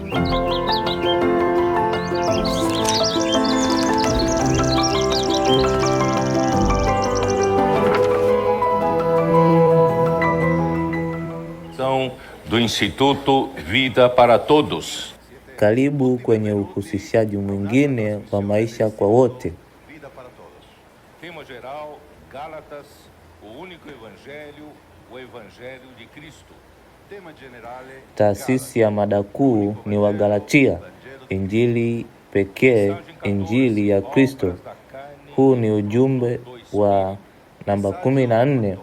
Do Instituto Vida para Todos. Karibu kwenye uhusishaji mwingine wa maisha kwa wote. Tema geral, Gálatas, o único evangelho, o evangelho de Cristo. Tema generale, taasisi ya mada kuu ni Wagalatia, injili pekee, injili ya Kristo. Huu ni ujumbe wa namba 14,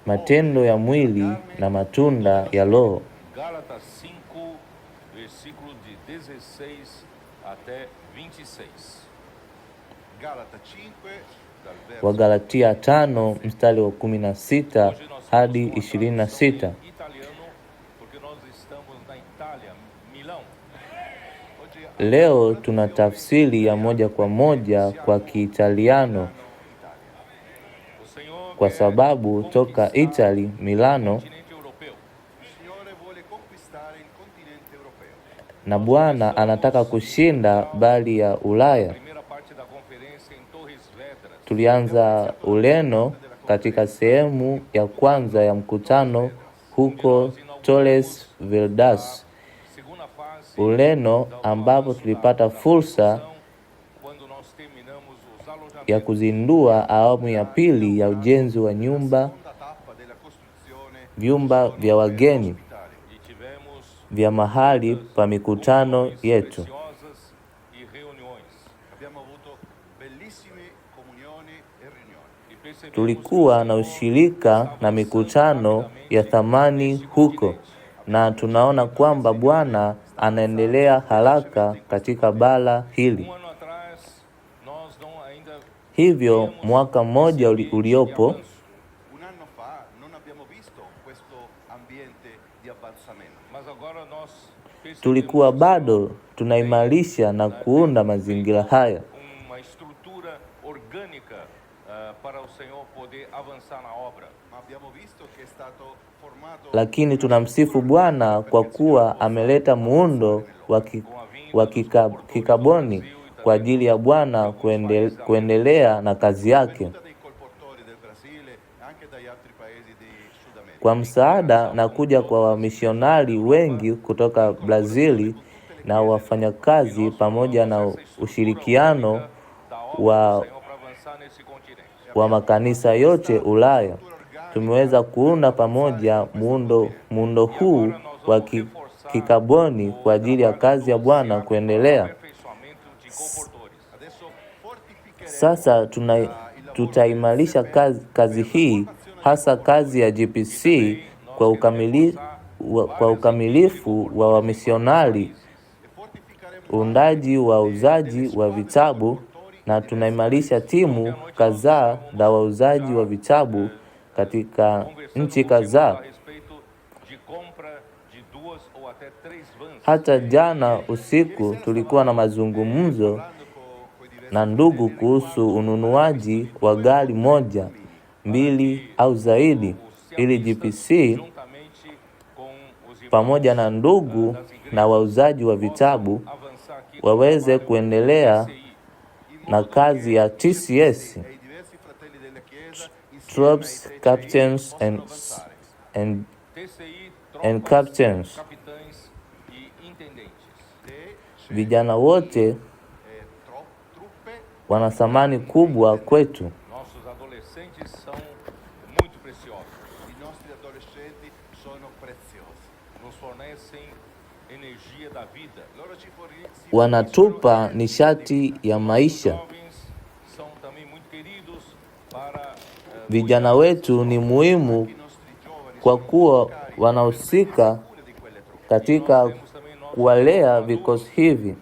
matendo ya mwili na matunda ya Roho. Gálatas 5, versículo de 16 até 26. Wagalatia 5 mstari wa 16 hadi 26. Leo tuna tafsiri ya moja kwa moja kwa Kiitaliano kwa sababu toka Italy, Milano, na Bwana anataka kushinda bali ya Ulaya. Tulianza Ureno katika sehemu ya kwanza ya mkutano huko Torres Vedras, Ureno, ambapo tulipata fursa ya kuzindua awamu ya pili ya ujenzi wa vyumba vya wageni vya mahali pa mikutano yetu. Tulikuwa na ushirika na mikutano ya thamani huko, na tunaona kwamba Bwana anaendelea haraka katika bara hili. Hivyo mwaka mmoja uliopo tulikuwa bado tunaimarisha na kuunda mazingira haya, lakini tunamsifu Bwana kwa kuwa ameleta muundo wa kikaboni kwa ajili ya Bwana kuendelea na kazi yake. Kwa msaada na kuja kwa wamisionari wengi kutoka Brazili na wafanyakazi pamoja na ushirikiano wa makanisa yote Ulaya, tumeweza kuunda pamoja muundo huu wa kikaboni kwa ajili ya kazi ya Bwana kuendelea. Sasa tutaimarisha kazi hii, hasa kazi ya GPC kwa ukamilifu wa wamisionari, uundaji wa uzaji wa vitabu, na tunaimarisha timu kadhaa za wauzaji wa vitabu katika nchi kadhaa. Hata jana usiku tulikuwa na mazungumzo na ndugu kuhusu ununuaji wa gari 1, 2 au zaidi, ili GPC pamoja na ndugu na wauzaji wa vitabu waweze kuendelea na kazi ya TCS, Troops, Captains and Captains. Vijana wote wana thamani kubwa kwetu. Wanatupa nishati ya maisha. Vijana wetu ni muhimu kwa kuwa wanahusika katika kuwalea vikosi hivi.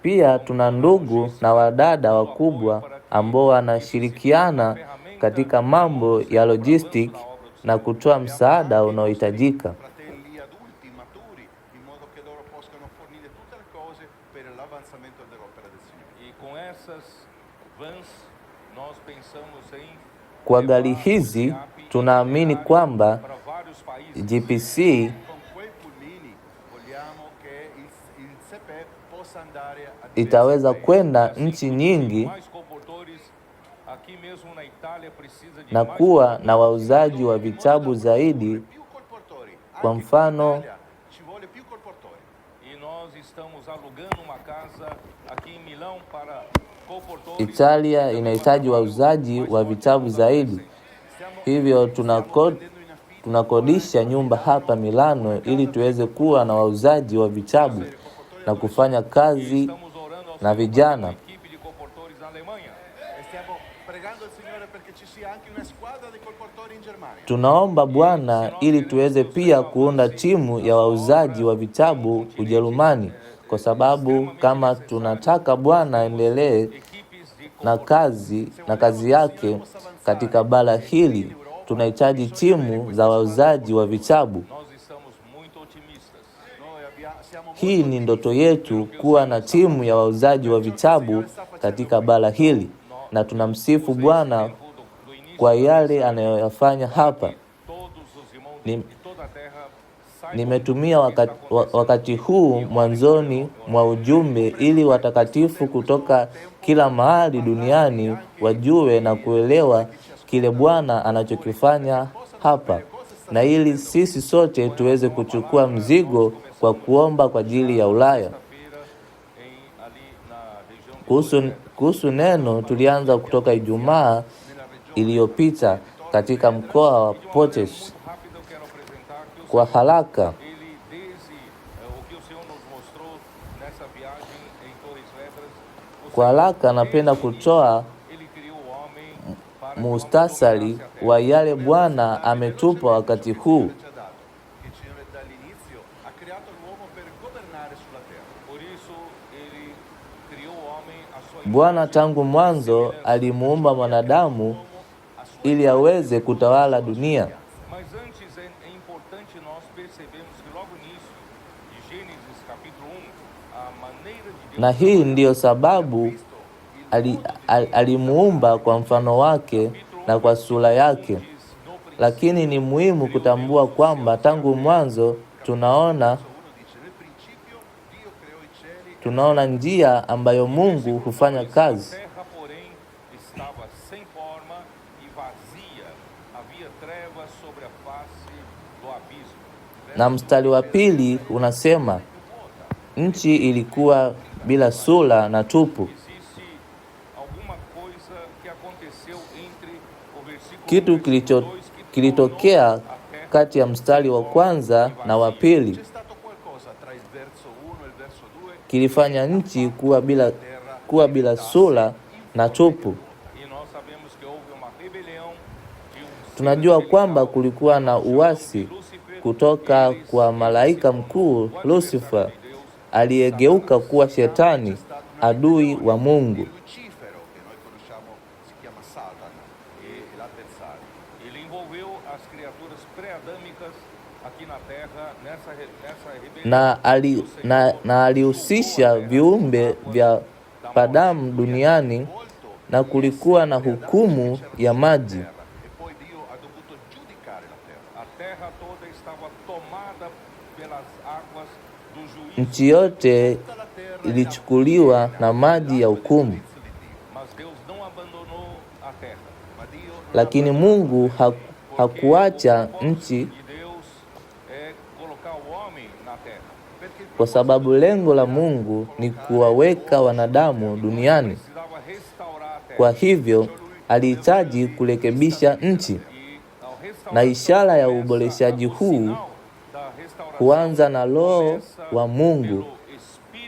Pia tuna ndugu na wadada wakubwa ambao wanashirikiana katika mambo ya logistic na kutoa msaada unaohitajika. Kwa gari hizi tunaamini kwamba GPC itaweza kwenda nchi nyingi na kuwa na wauzaji wa vitabu zaidi. Kwa mfano, Italia inahitaji wauzaji wa vitabu zaidi. Hivyo tunakodisha nyumba hapa Milano ili tuweze kuwa na wauzaji wa vitabu na kufanya kazi na vijana. Tunaomba Bwana ili tuweze pia kuunda timu ya wauzaji wa vitabu Ujerumani, kwa sababu kama tunataka Bwana aendelee na kazi yake katika bara hili, tunahitaji timu za wauzaji wa vitabu. Hii ni ndoto yetu, kuwa na timu ya wauzaji wa vitabu katika bara hili, na tunamsifu Bwana kwa yale anayoyafanya hapa. Nimetumia wakati huu mwanzoni mwa ujumbe ili watakatifu kutoka kila mahali duniani wajue na kuelewa kile Bwana anachokifanya hapa, na ili sisi sote tuweze kuchukua mzigo kwa kuomba kwa ajili ya Ulaya. Kuhusu neno, tulianza kutoka Ijumaa iliyopita katika mkoa wa Potes. Kwa haraka napenda kutoa mustasari wa yale Bwana ametupa wakati huu. Bwana tangu mwanzo alimuumba mwanadamu ili aweze kutawala dunia. Na hii ndiyo sababu alimuumba kwa mfano wake na kwa sura yake. Lakini ni muhimu kutambua kwamba tangu mwanzo tunaona njia ambayo Mungu hufanya kazi. Na mstari wa pili unasema, nchi ilikuwa bila sura na tupu. Kitu kilitokea kati ya mstari wa kwanza na wa pili kilifanya nchi kuwa bila sura na tupu. Tunajua kwamba kulikuwa na uasi kutoka kwa malaika mkuu Lucifer, aliyegeuka kuwa shetani, adui wa Mungu. Na alihusisha viumbe vya padamu duniani, na kulikuwa na hukumu ya maji. Nchi yote ilichukuliwa na maji ya hukumu. Lakini Mungu hakuacha nchi, kwa sababu lengo la Mungu ni kuwaweka wanadamu duniani. Kwa hivyo alihitaji kurekebisha nchi, na ishara ya uboreshaji huu huanza na Roho wa Mungu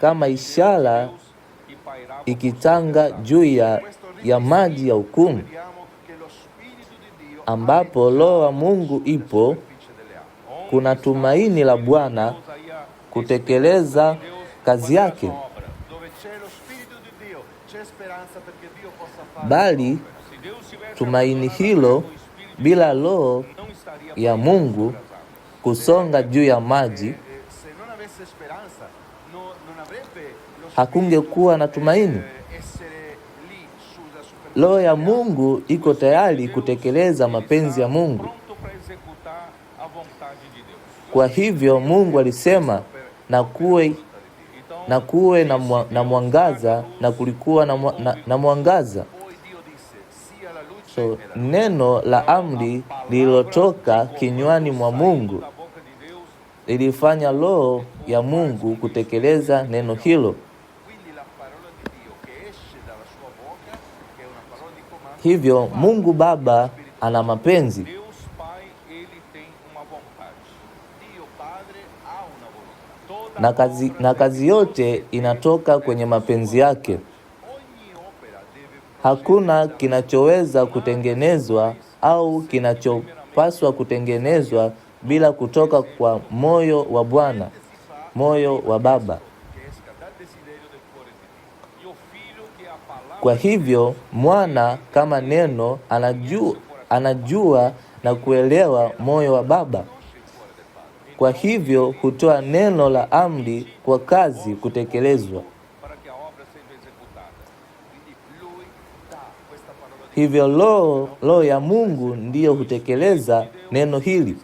kama ishara ikitanga juu ya maji ya hukumu. Ambapo Roho wa Mungu ipo, kuna tumaini la Bwana kutekeleza kazi yake. Bali tumaini hilo bila Roho ya Mungu kusonga juu ya maji, hakungekuwa na tumaini. Roho ya Mungu iko tayari kutekeleza mapenzi ya Mungu. Kwa hivyo Mungu alisema na kuwe na kuwe na mwangaza, na kulikuwa na mwangaza. So neno la amri lililotoka kinywani mwa Mungu lilifanya Roho ya Mungu kutekeleza neno hilo. Hivyo Mungu Baba ana mapenzi, na kazi yote inatoka kwenye mapenzi yake. Hakuna kinachoweza kutengenezwa au kinachopaswa kutengenezwa bila kutoka kwa moyo wa Bwana, moyo wa Baba. Kwa hivyo Mwana kama neno anajua na kuelewa moyo wa Baba. Kwa hivyo hutoa neno la amri kwa kazi kutekelezwa. Hivyo Roho ya Mungu ndiyo hutekeleza neno hili.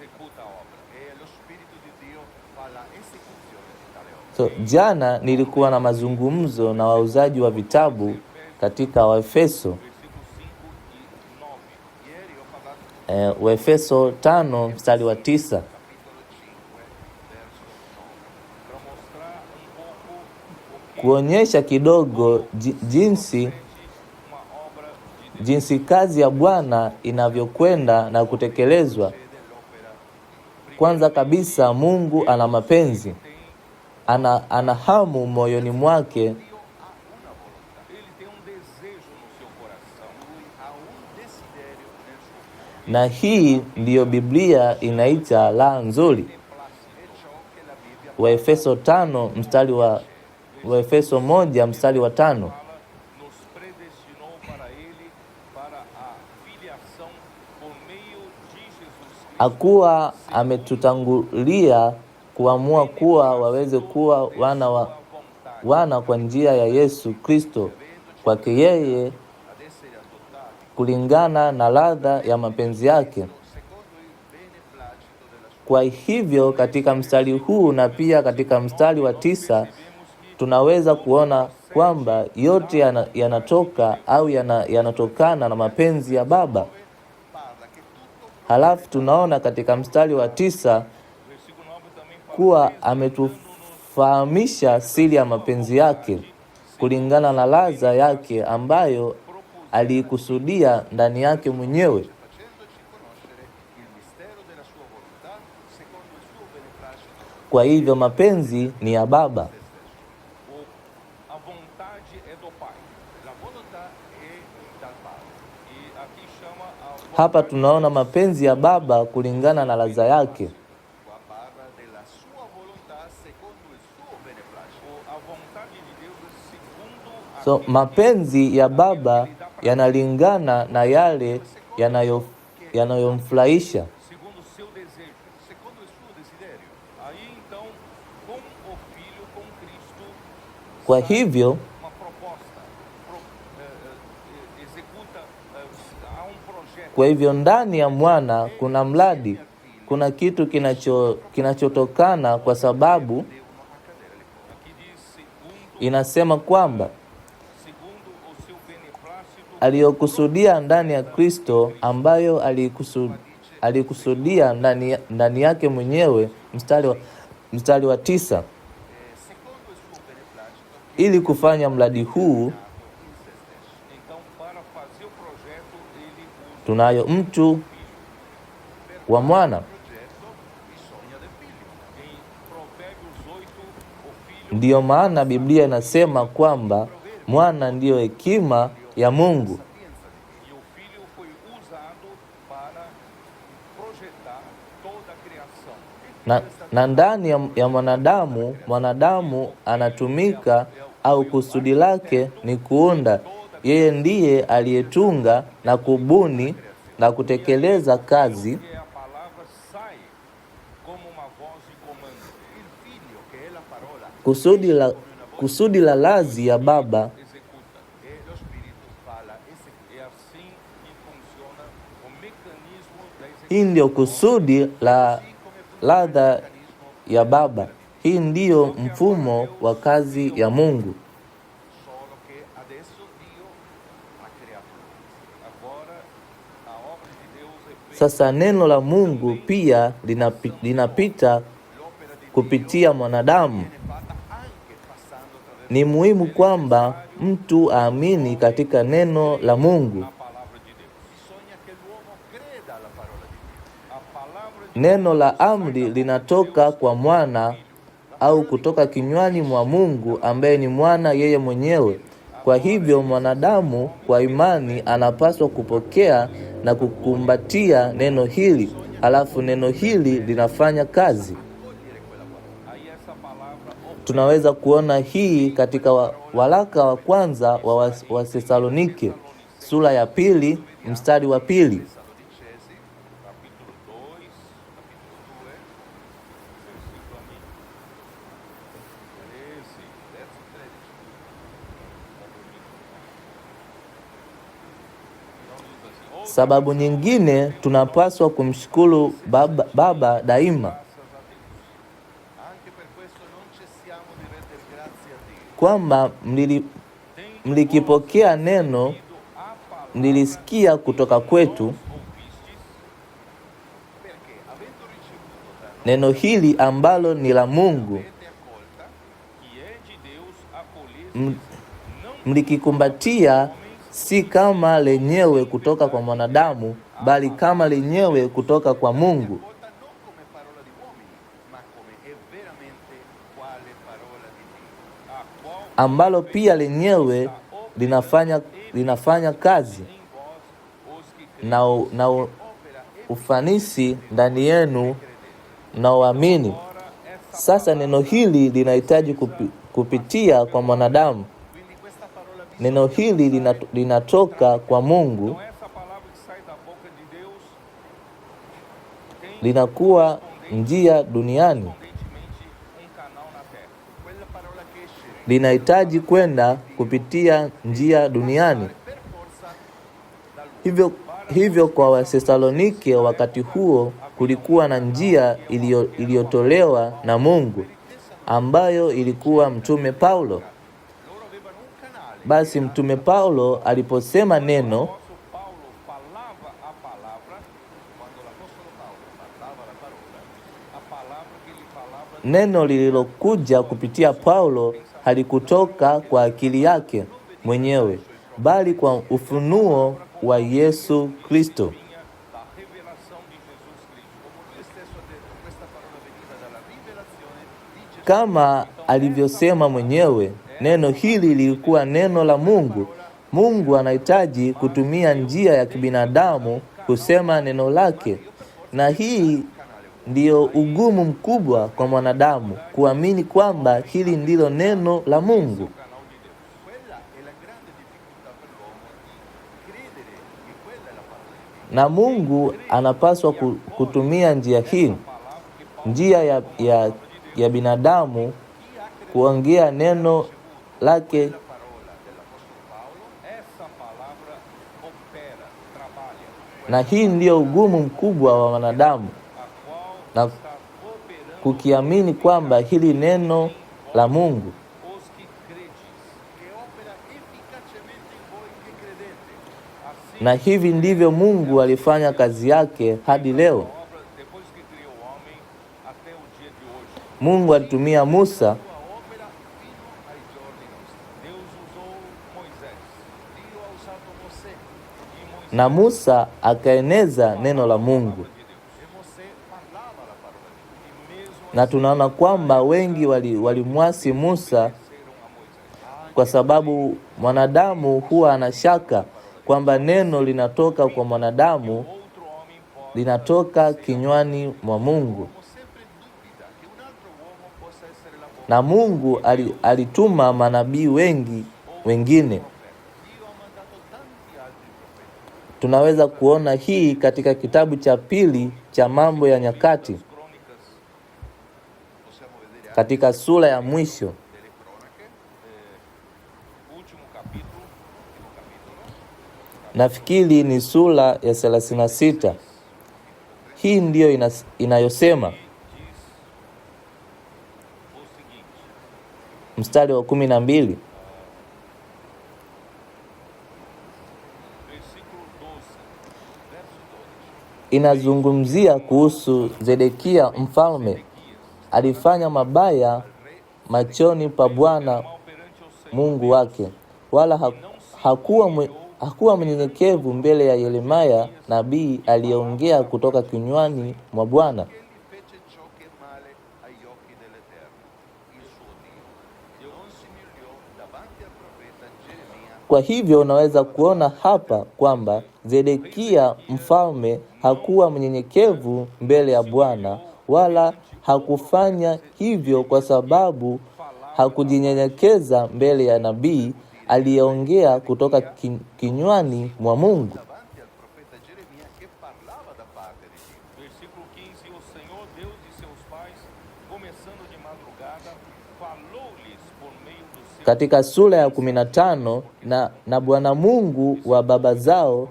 So jana nilikuwa na mazungumzo na wauzaji wa vitabu katika Waefeso. Waefeso 5:9. Kuonyesha kidogo jinsi kazi ya Bwana inavyokwenda na kutekelezwa. Kwanza kabisa, Mungu ana mapenzi. Ana hamu moyoni mwake, na hii ndiyo Biblia inaita raha nzuri. Waefeso 1:5. Akuwa ametutangulia kuamua kuwa waweze kuwa wana kwa njia ya Yesu Kristo, kwake yeye, kulingana na ladha ya mapenzi yake. Kwa hivyo katika mstari huu na pia katika mstari wa 9 tunaweza kuona kwamba yote yanatoka au yanatokana na mapenzi ya Baba. Halafu tunaona katika mstari wa 9 kuwa ametufahamisha siri ya mapenzi yake kulingana na ladha yake ambayo aliikusudia ndani yake mwenyewe. Kwa hivyo mapenzi ni ya Baba. Hapa tunaona mapenzi ya Baba kulingana na ladha yake. So mapenzi ya Baba yanalingana na yale yanayomfurahisha. Kwa hivyo ndani ya Mwana kuna mradi, kuna kitu kinachotokana, kwa sababu inasema kwamba aliyokusudia ndani ya Kristo, ambayo alikusudia ndani yake mwenyewe, mstari wa 9, ili kufanya mradi huu. Tunayo mtu wa Mwana. Ndiyo maana Biblia inasema kwamba Mwana ndiyo hekima ya Mungu. Na ndani ya mwanadamu anatumika, au kusudi lake ni kuunda. Yeye ndiye aliyetunga na kubuni na kutekeleza kazi. Kusudi la lazi ya Baba. Hii ndio kusudi la ladha ya Baba. Hii ndiyo mfumo wa kazi ya Mungu. Sasa neno la Mungu pia linapita kupitia mwanadamu. Ni muhimu kwamba mtu aamini katika neno la Mungu. Neno la amri linatoka kwa mwana au kutoka kinywani mwa Mungu ambaye ni mwana yeye mwenyewe. Kwa hivyo mwanadamu kwa imani anapaswa kupokea na kukumbatia neno hili, halafu neno hili linafanya kazi. Tunaweza kuona hii katika waraka wa kwanza wa Wathesalonike sura ya 2 mstari wa 2. Sababu nyingine tunapaswa kumshukuru Baba daima, kwamba mlikipokea neno mlilisikia kutoka kwetu. Neno hili ambalo ni la Mungu mlikikumbatia, si kama lenyewe kutoka kwa mwanadamu, bali kama lenyewe kutoka kwa Mungu, ambalo pia lenyewe linafanya kazi na ufanisi ndani yenu na uamini. Sasa neno hili linahitaji kupitia kwa mwanadamu. Neno hili linatoka kwa Mungu, linakuwa njia duniani, linahitaji kwenda kupitia njia duniani. Hivyo kwa Wathesalonike wakati huo kulikuwa na njia iliyotolewa na Mungu ambayo ilikuwa mtume Paulo. Basi mtume Paulo aliposema neno, neno lililokuja kupitia Paulo halikutoka kwa akili yake mwenyewe, bali kwa ufunuo wa Yesu Kristo. Kama alivyosema mwenyewe, neno hili lilikuwa neno la Mungu. Mungu anahitaji kutumia njia ya kibinadamu kusema neno lake, na hii ndiyo ugumu mkubwa kwa mwanadamu kuamini kwamba hili ndilo neno la Mungu. Na Mungu anapaswa kutumia njia hii, njia ya binadamu kuongea neno lake. Na hii ndiyo ugumu mkubwa wa wanadamu, na kukiamini kwamba hili neno la Mungu. Na hivi ndivyo Mungu alifanya kazi yake hadi leo. Mungu alitumia Musa, na Musa akaeneza neno la Mungu. Na tunaona kwamba wengi walimwasi Musa kwa sababu mwanadamu huwa anashaka kwamba neno linatoka kwa mwanadamu, linatoka kinywani mwa Mungu. Na Mungu alituma manabii wengine. Tunaweza kuona hii katika kitabu cha 2 cha Mambo ya Nyakati, katika sura ya mwisho. Nafikiri ni sura ya 36. Hii ndiyo inayosema, mstari wa 12. Inazungumzia kuhusu Zedekia mfalme. Alifanya mabaya machoni pa Bwana Mungu wake, wala hakuwa mnyenyekevu mbele ya Yeremia nabii aliyeongea kutoka kinywani mwa Bwana. Kwa hivyo unaweza kuona hapa kwamba Zedekia mfalme hakuwa mnyenyekevu mbele ya Bwana, wala hakufanya hivyo kwa sababu hakujinyenyekeza mbele ya nabii aliyeongea kutoka kinywani mwa Mungu. Katika sura ya 15, na Bwana Mungu wa baba zao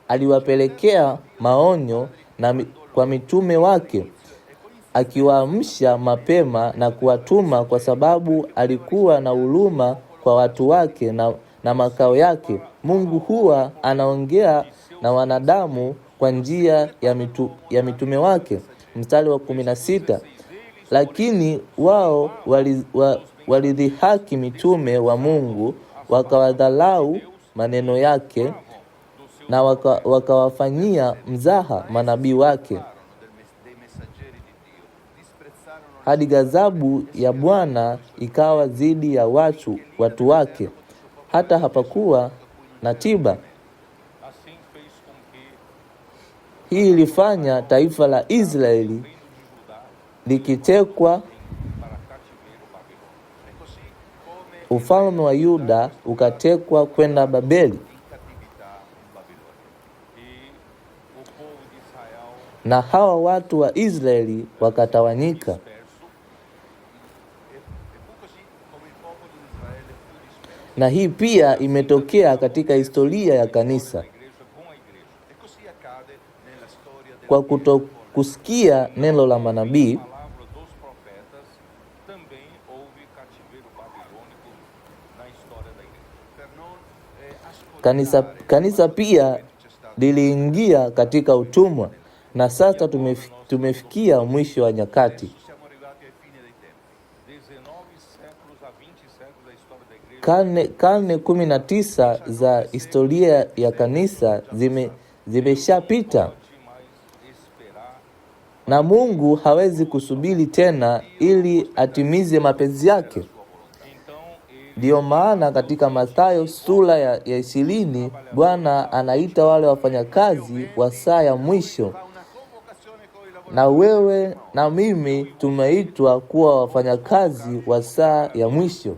aliwapelekea maonyo kwa mitume wake, akiwaamsha mapema na kuwatuma, kwa sababu alikuwa na huruma kwa watu wake na makao yake. Mungu huwa anaongea na wanadamu kwa njia ya mitume wake. Mstari wa 16, lakini wao walidhihaki mitume wa Mungu, wakawadhalau maneno yake, na wakawafanyia mzaha manabii wake, hadi ghadhabu ya Bwana ikawa dhidi ya watu wake, hata hapakuwa na tiba. Hii ilifanya taifa la Israeli likitekwa, ufalme wa Yuda ukatekwa kwenda Babeli, na hawa watu wa Israeli wakatawanyika. Na hii pia imetokea katika historia ya kanisa. Kwa kutokusikia neno la manabii, kanisa pia liliingia katika utumwa, na sasa tumefikia mwisho wa nyakati. Karne 19 za historia ya kanisa zimeshapita, na Mungu hawezi kusubiri tena ili atimize mapenzi yake. Ndiyo maana katika Mathayo sura ya 20, Bwana anaita wale wafanyakazi wa saa ya mwisho. Na wewe na mimi tumeitwa kuwa wafanyakazi wa saa ya mwisho.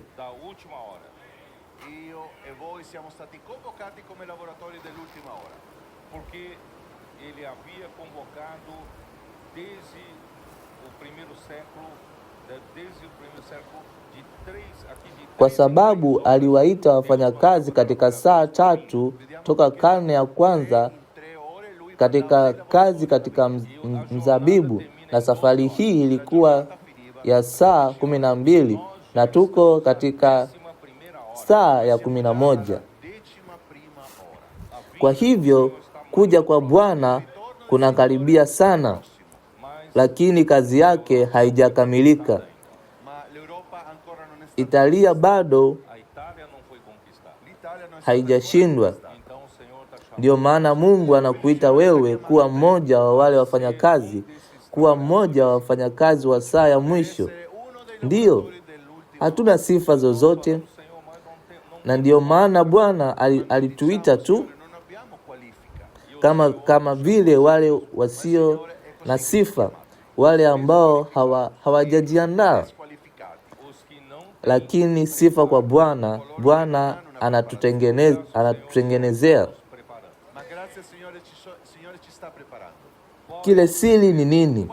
Kwa sababu aliwaita wafanyakazi katika saa 3 toka karne ya kwanza katika kazi katika mzabibu, na safari hii ilikuwa ya saa 12, na tuko katika saa ya 11. Kwa hivyo kuja kwa Bwana kunakaribia sana, lakini kazi yake haijakamilika. Italia bado haijashindwa. Ndio maana Mungu anakuita wewe kuwa mmoja wa wale wafanyakazi, kuwa mmoja wa wafanyakazi wa saa ya mwisho. Ndiyo, hatuna sifa zozote, na ndio maana Bwana alituita tu kama vile wale wasio na sifa, wale ambao hawajajiandaa. Lakini sifa kwa Bwana. Bwana anatutengenezea. Kile siri ni nini?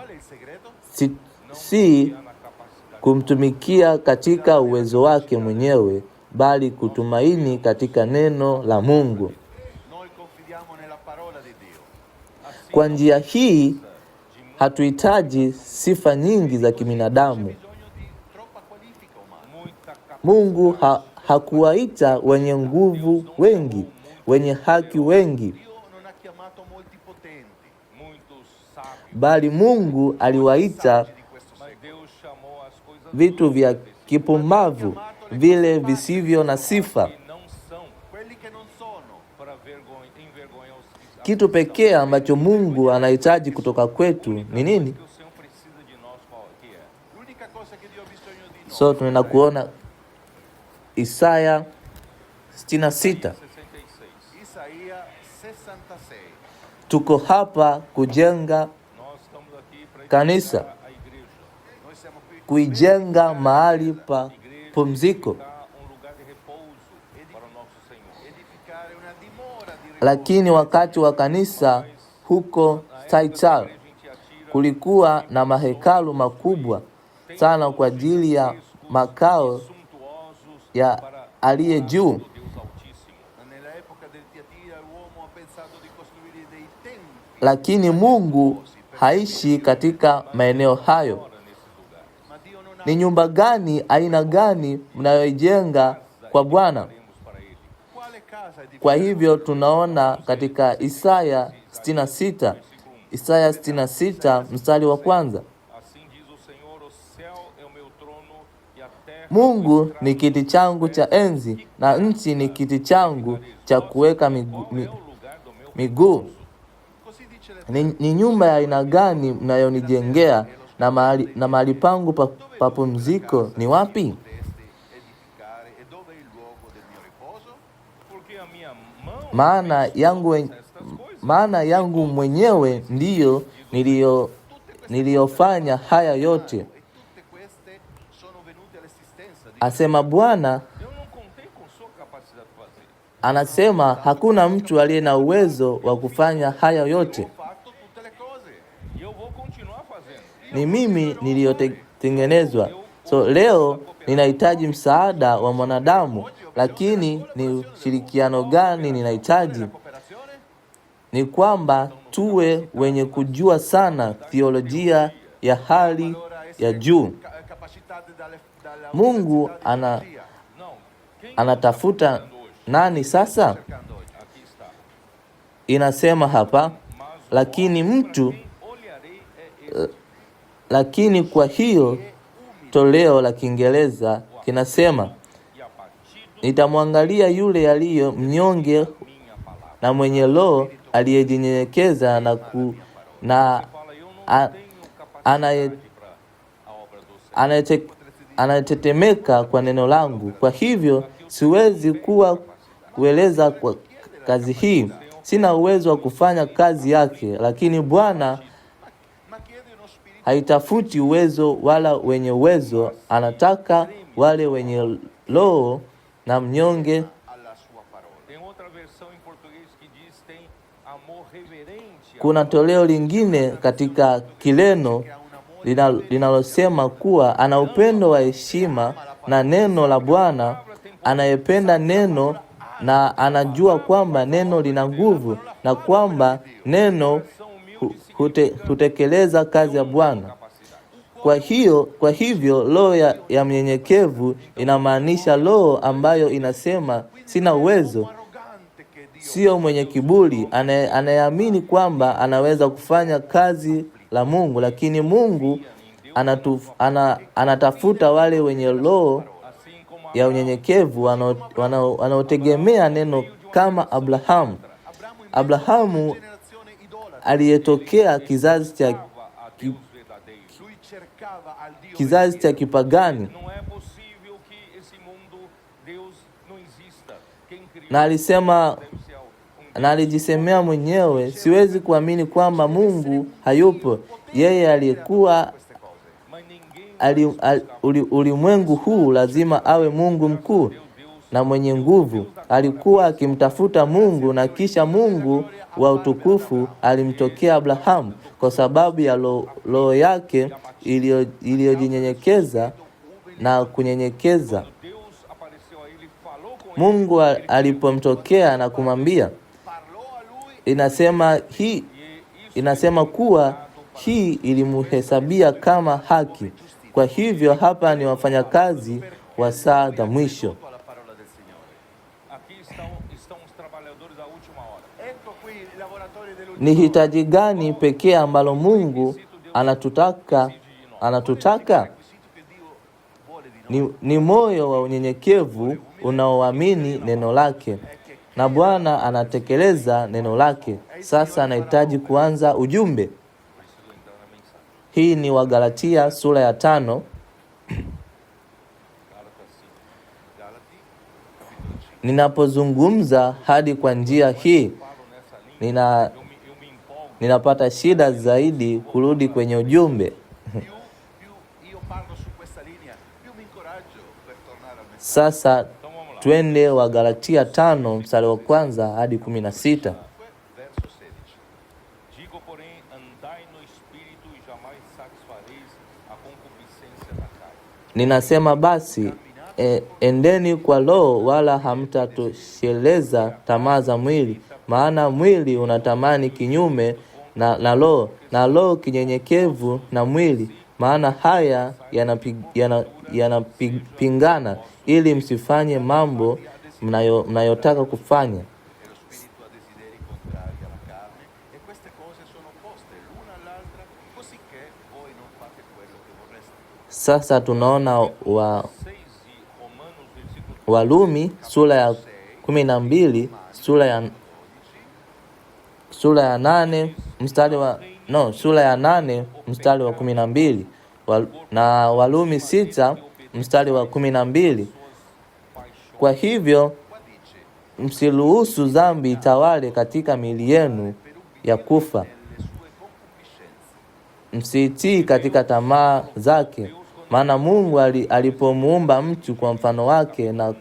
Si kumtumikia katika uwezo wake mwenyewe, bali kutumaini katika neno la Mungu. Kwa njia hii hatuhitaji sifa nyingi za kibinadamu. Mungu hakuwaita wenye nguvu wengi, wenye haki wengi, bali Mungu aliwaita vitu vya kipumbavu, vile visivyo na sifa. Kitu pekee ambacho Mungu anahitaji kutoka kwetu ni nini? So tunaenda kuona Isaya 66. Tuko hapa kujenga kanisa, kuijenga mahali pa pumziko. Lakini wakati wa kanisa huko Taichal kulikuwa na mahekalu makubwa sana kwa ajili ya makao ya aliye juu. Lakini Mungu haishi katika maeneo hayo. Ni nyumba gani, aina gani mnayoijenga kwa Bwana? Kwa hivyo tunaona katika Isaya 66, Isaya 66 mstari wa kwanza. Mungu ni kiti changu cha enzi na nchi ni kiti changu cha kuweka miguu. Ni nyumba ya aina gani mnayonijengea, na mahali pangu pa pumziko ni wapi? Maana yangu mwenyewe ndiyo niliyofanya haya yote, asema Bwana. Anasema hakuna mtu aliye na uwezo wa kufanya haya yote. Ni mimi niliyotengenezwa. So leo ninahitaji msaada wa mwanadamu, lakini ni ushirikiano gani ninahitaji? Ni kwamba tuwe wenye kujua sana theolojia ya hali ya juu. Mungu anatafuta nani sasa? Inasema hapa, lakini kwa hiyo toleo la Kiingereza kinasema, nitamwangalia yule aliye mnyonge na mwenye roho, aliyejinyenyekeza na anayetetemeka kwa neno langu. Kwa hivyo siwezi kueleza kwa kazi hii, sina uwezo wa kufanya kazi yake, lakini Bwana haitafuti uwezo wala wenye uwezo, anataka wale wenye roho na mnyonge. Kuna toleo lingine katika Kireno linalosema kuwa ana upendo wa heshima na neno la Bwana, anayependa neno na anajua kwamba neno lina nguvu na kwamba neno hutekeleza kazi ya Bwana. Kwa hivyo roho ya mnyenyekevu inamaanisha roho ambayo inasema sina uwezo. Sio mwenye kiburi, anayeamini kwamba anaweza kufanya kazi la Mungu, lakini Mungu anatafuta wale wenye roho ya unyenyekevu wanaotegemea neno, kama Abrahamu. Abrahamu aliyetokea kizazi cha kipagani, na alijisemea mwenyewe, siwezi kuamini kwamba Mungu hayupo. Yeye aliyekuwa ulimwengu huu lazima awe Mungu mkuu na mwenye nguvu. Alikuwa akimtafuta Mungu, na kisha Mungu wa utukufu alimtokea Abrahamu kwa sababu ya roho yake iliyojinyenyekeza na kunyenyekeza. Mungu alipomtokea na kumwambia, inasema kuwa hii ilimhesabia kama haki. Kwa hivyo hapa ni wafanyakazi wa saa za mwisho. Ni hitaji gani pekee ambalo Mungu anatutaka? Ni moyo wa unyenyekevu unaoamini neno lake, na Bwana anatekeleza neno lake. Sasa anahitaji kuanza ujumbe. Hii ni Wagalatia sura ya 5. Ninapozungumza hadi kwa njia hii, ninapata shida zaidi kurudi kwenye ujumbe. Sasa twende Wagalatia 5 mstari wa 1 hadi 16. Ninasema basi, endeni kwa Roho, wala hamtatosheleza tamaa za mwili, maana mwili unatamani kinyume na Roho, na Roho kinyenyekevu na mwili, maana haya yanapingana, ili msifanye mambo mnayotaka kufanya. Sasa tunaona Walumi sura ya 12, sura ya 8 mstari wa sura ya 8 mstari wa 12, na Walumi 6 mstari wa 12. Kwa hivyo msiruhusu dhambi itawale katika miili yenu ya kufa, msitii katika tamaa zake. Maana Mungu alipomuumba mtu kwa mfano wake na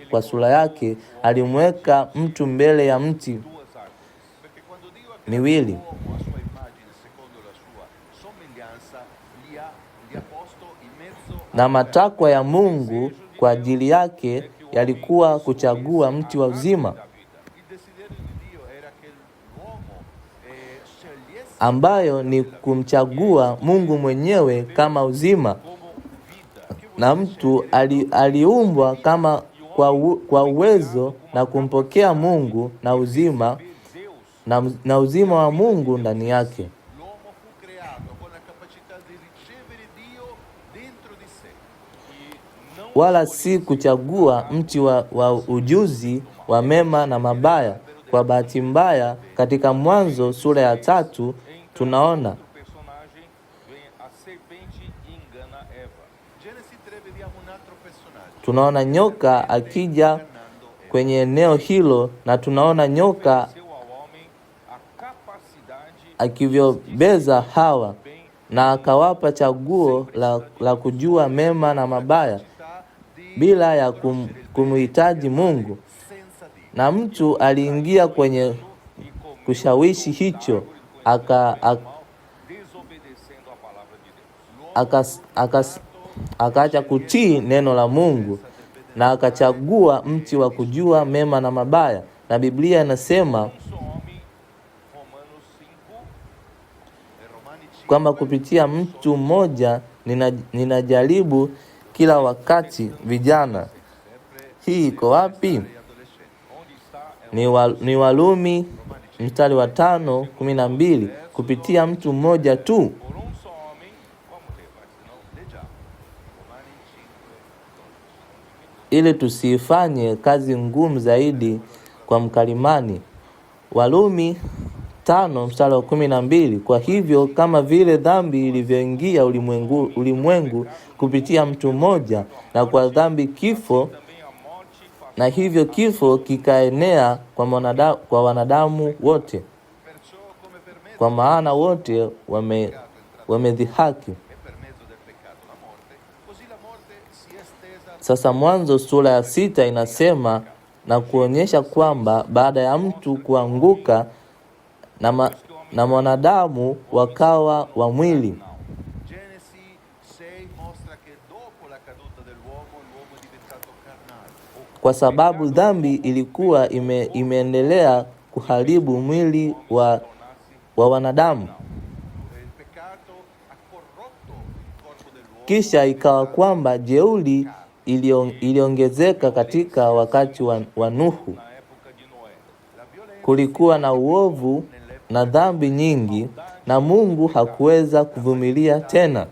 kwa sura yake, alimweka mtu mbele ya miti miwili. Na matakwa ya Mungu kwa ajili yake yalikuwa kuchagua mti wa uzima, ambayo ni kumchagua Mungu mwenyewe kama uzima. Na mtu aliumbwa kama kwa uwezo na kumpokea Mungu na uzima na uzima wa Mungu ndani yake, wala si kuchagua mti wa ujuzi wa mema na mabaya. Kwa bahati mbaya, katika Mwanzo sura ya 3 tunaona nyoka akija kwenye eneo hilo, na tunaona nyoka akivyobeza Hawa na akawapa chaguo la kujua mema na mabaya bila ya kumhitaji Mungu. Na mtu aliingia kwenye kushawishi hicho, akaacha kutii neno la Mungu na akachagua mti wa kujua mema na mabaya. Na Biblia inasema kwamba kupitia mtu mmoja ninajaribu kila wakati. Vijana, hii iko wapi? Ni Walumi mstari wa 5:12. Kupitia mtu mmoja tu. Ili tusifanye kazi ngumu zaidi kwa mkalimani. Walumi 5 mstari wa 12. Kwa hivyo kama vile dhambi ilivyoingia ulimwengu kupitia mtu mmoja, na kwa dhambi kifo, na hivyo kifo kikaenea kwa wanadamu wote, kwa maana wote wamedhihaki. Sasa Mwanzo sura ya 6 inasema na kuonyesha kwamba baada ya mtu kuanguka na mwanadamu wakawa wa mwili. Kwa sababu dhambi ilikuwa imeendelea kuharibu mwili wa wanadamu. Kisha ikawa kwamba jeuri iliongezeka katika wakati wa Nuhu. Kulikuwa na uovu na dhambi nyingi, na Mungu hakuweza kuvumilia tena.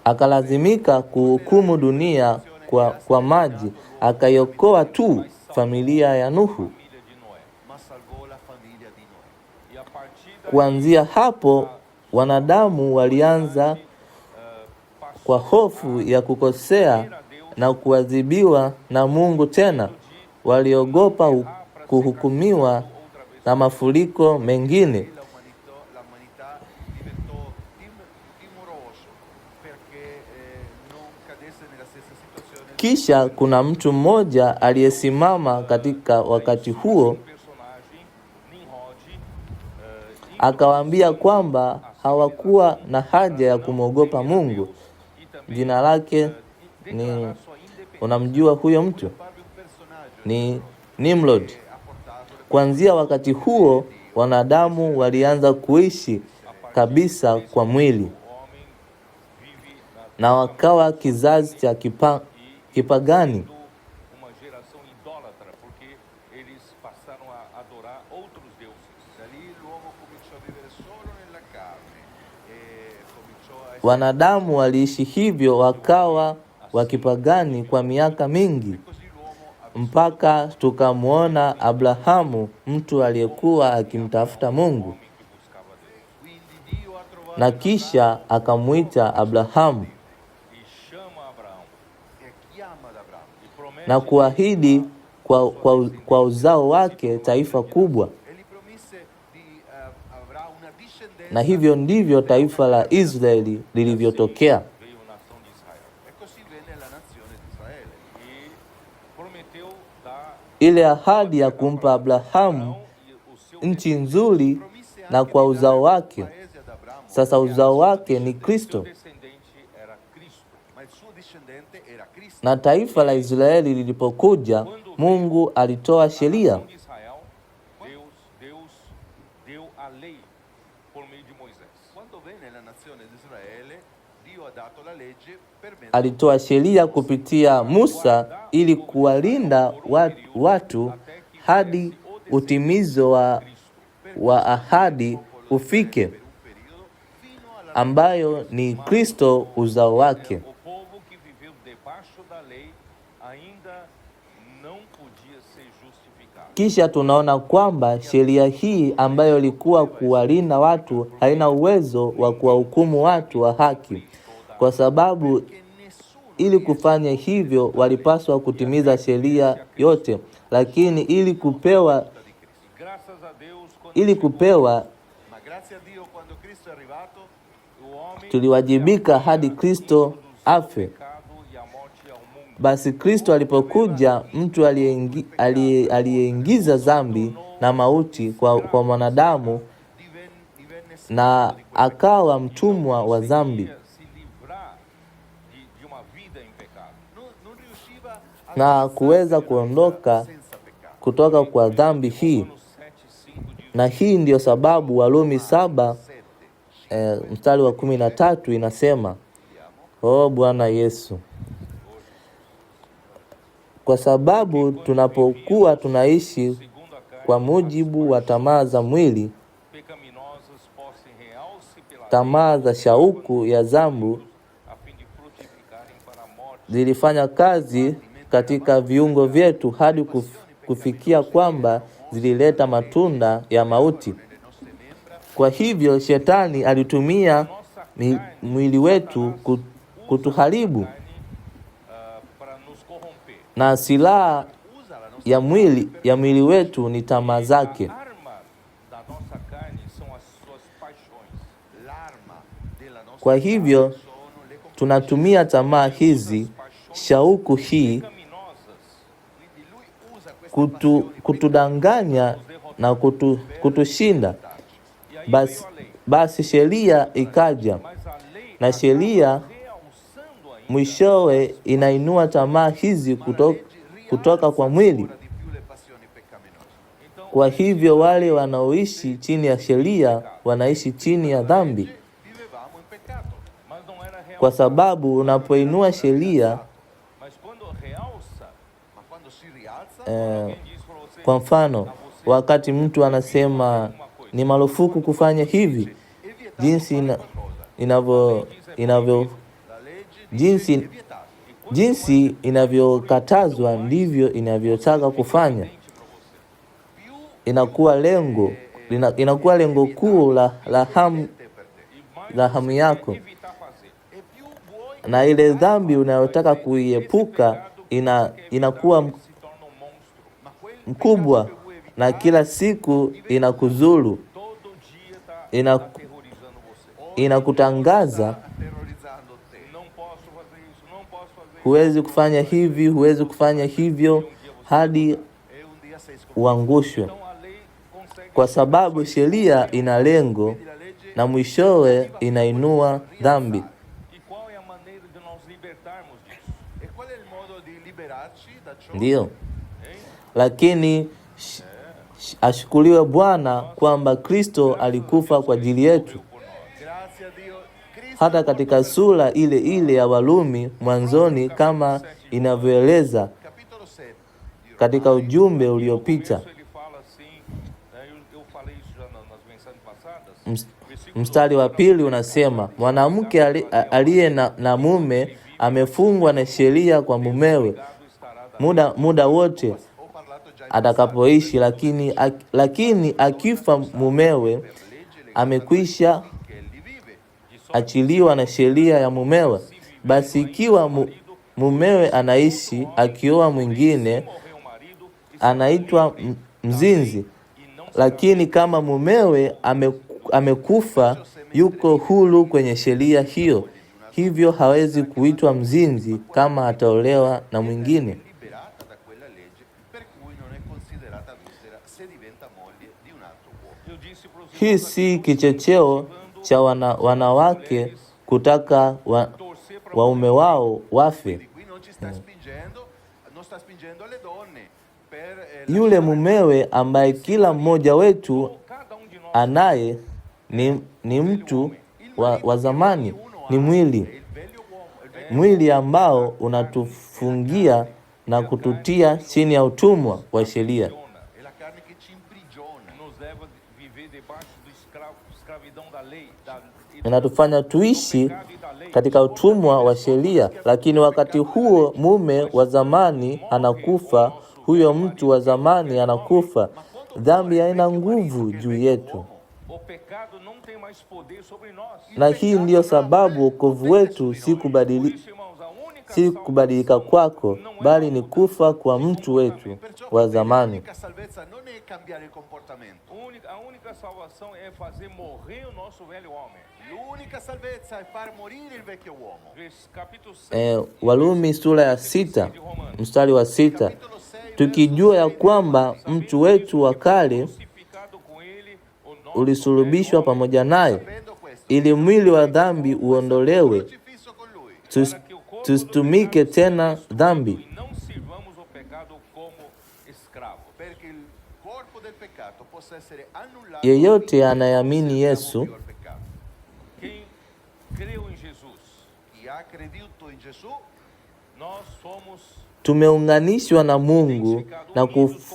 Akalazimika kuhukumu dunia kwa maji, akaiokoa tu familia ya Nuhu. Kuanzia hapo, wanadamu walianza kwa hofu ya kukosea na kuadhibiwa na Mungu tena. Waliogopa kuhukumiwa na mafuriko mengine. Kisha kuna mtu mmoja aliyesimama katika wakati huo, akawaambia kwamba hawakuwa na haja ya kumwogopa Mungu. Jina lake ni, unamjua huyo mtu? Ni Nimrod. Kuanzia wakati huo, wanadamu walianza kuishi kabisa kwa mwili, na wakawa kizazi cha kipagani. Wanadamu waliishi hivyo, wakawa wakipagani kwa miaka mingi, mpaka tukamwona Abrahamu, mtu aliyekuwa akimtafuta Mungu, na kisha akamuita Abrahamu na kuahidi kwa uzao wake taifa kubwa. Na hivyo ndivyo taifa la Israeli lilivyotokea. Ile ahadi ya kumpa Abrahamu nchi nzuri na kwa uzao wake. Sasa uzao wake ni Kristo. Na taifa la Israeli lilipokuja, Mungu alitoa sheria. Alitoa sheria kupitia Musa ili kuwalinda watu hadi utimizo wa ahadi ufike, ambayo ni Kristo uzao wake. Kisha tunaona kwamba sheria hii ambayo ilikuwa kuwalinda watu haina uwezo wa kuwahukumu watu wa haki, kwa sababu ili kufanya hivyo walipaswa kutimiza sheria yote. Lakini ili kupewa tuliwajibika hadi Kristo afe. Basi Kristo alipokuja, mtu aliyeingiza dhambi na mauti kwa mwanadamu, na akawa mtumwa wa dhambi, na kuweza kuondoka kutoka kwa dhambi hii. Na hii ndiyo sababu Warumi 7 mstari wa 13 inasema, Bwana Yesu, kwa sababu tunapokuwa tunaishi kwa mujibu wa tamaa za mwili, tamaa za shauku ya dhambi zilifanya kazi katika viungo vyetu hadi kufikia kwamba zilileta matunda ya mauti. Kwa hivyo shetani alitumia mwili wetu kutuharibu, na silaha ya mwili wetu ni tamaa zake. Kwa hivyo tunatumia tamaa hizi, shauku hii, kutudanganya na kutushinda. Basi sheria ikaja, na sheria mwishowe inainua tamaa hizi kutoka kwa mwili. Kwa hivyo wale wanaoishi chini ya sheria wanaishi chini ya dhambi, kwa sababu unapoinua sheria kwa mfano, wakati mtu anasema ni marufuku kufanya hivi, jinsi inavyokatazwa ndivyo inavyotaka kufanya. Inakuwa lengo kuu la hamu yako, na ile dhambi unayotaka kuiepuka inakuwa mkubwa, na kila siku inakuzuru, inakutangaza, huwezi kufanya hivi, huwezi kufanya hivyo, hadi uangushwe, kwa sababu sheria ina lengo na mwishowe inainua dhambi. Ndio, lakini ashukuriwe Bwana kwamba Kristo alikufa kwa ajili yetu. Hata katika sura ile ile ya Warumi mwanzoni, kama inavyoeleza katika ujumbe uliopita, mstari wa 2 unasema, mwanamke aliye na mume amefungwa na sheria kwa mumewe muda wote atakapoishi, lakini akifa mumewe amekwisha achiliwa na sheria ya mumewe. Basi ikiwa mumewe anaishi akioa mwingine, anaitwa mzinzi, lakini kama mumewe amekufa, yuko huru kwenye sheria hiyo, hivyo hawezi kuitwa mzinzi kama ataolewa na mwingine. Hii si kichocheo cha wanawake kutaka waume wao wafe. Yule mumewe ambaye kila mmoja wetu anaye ni mtu wa zamani, ni mwili ambao unatufungia na kututia chini ya utumwa wa sheria. Inatufanya tuishi katika utumwa wa sheria, lakini wakati huo mume wa zamani anakufa, huyo mtu wa zamani anakufa, dhambi haina nguvu juu yetu. Na hii ndiyo sababu wokovu wetu si kubadilika kwako, bali ni kufa kwa mtu wetu wa zamani. Warumi sura ya 6 mstari wa 6, tukijua ya kwamba mtu wetu wa kale ulisulubishwa pamoja naye, ili mwili wa dhambi uondolewe, tusitumike tena dhambi. Yeyote anayeamini Yesu tumeunganishwa na Mungu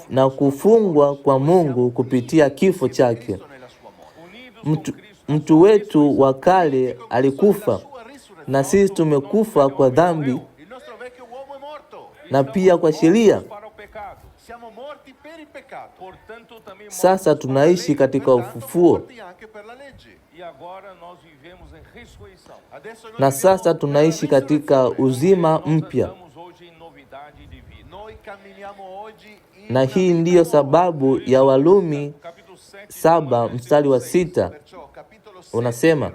na kufungwa kwa Mungu kupitia kifo chake. Mtu wetu wa kale alikufa, na sisi tumekufa kwa dhambi na pia kwa sheria. Sasa tunaishi katika ufufuo, na sasa tunaishi katika uzima mpya. Na hii ndiyo sababu ya Warumi 7 mstari wa 6 unasema,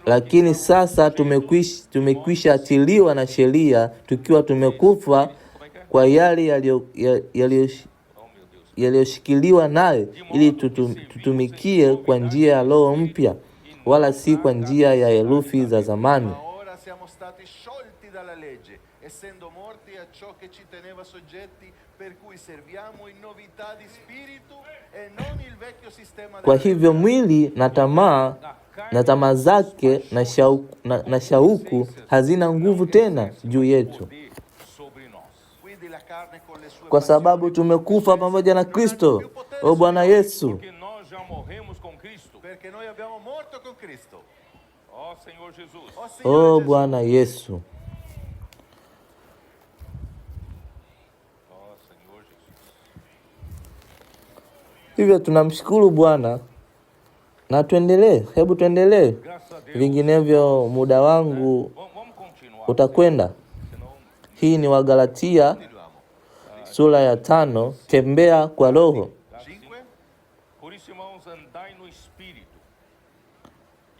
lakini sasa tumekwisha achiliwa na sheria, tukiwa tumekufa kwa yale yaliyoshikiliwa naye, ili tutumikie kwa njia ya Roho mpya, wala si kwa njia ya herufi za zamani. essendo morti a ciò che ci teneva soggetti, per cui serviamo in novità di spirito e non il vecchio sistema Kwa della hivyo legge. mwili na tamaa zake na shauku hazina nguvu tena juu yetu, Quindi la carne con le sue kwa passioni sababu tumekufa pamoja na Kristo. O Bwana Yesu, Porque nós já morremos com Cristo. perché noi abbiamo morto con Cristo. Ó Senhor Jesus. Oh Signore o Gesù. Bwana Yesu. Ó Senhor Jesus. Hivyo tunamshukuru Bwana na hebu tuendelee, Graças a Deus. vinginevyo muda wangu Vamos continuar. utakwenda. Senão, Hii ni Wagalatia Continuiamo. sura ya 5, tembea kwa Roho. 5. por isso, irmãos, andai no Espírito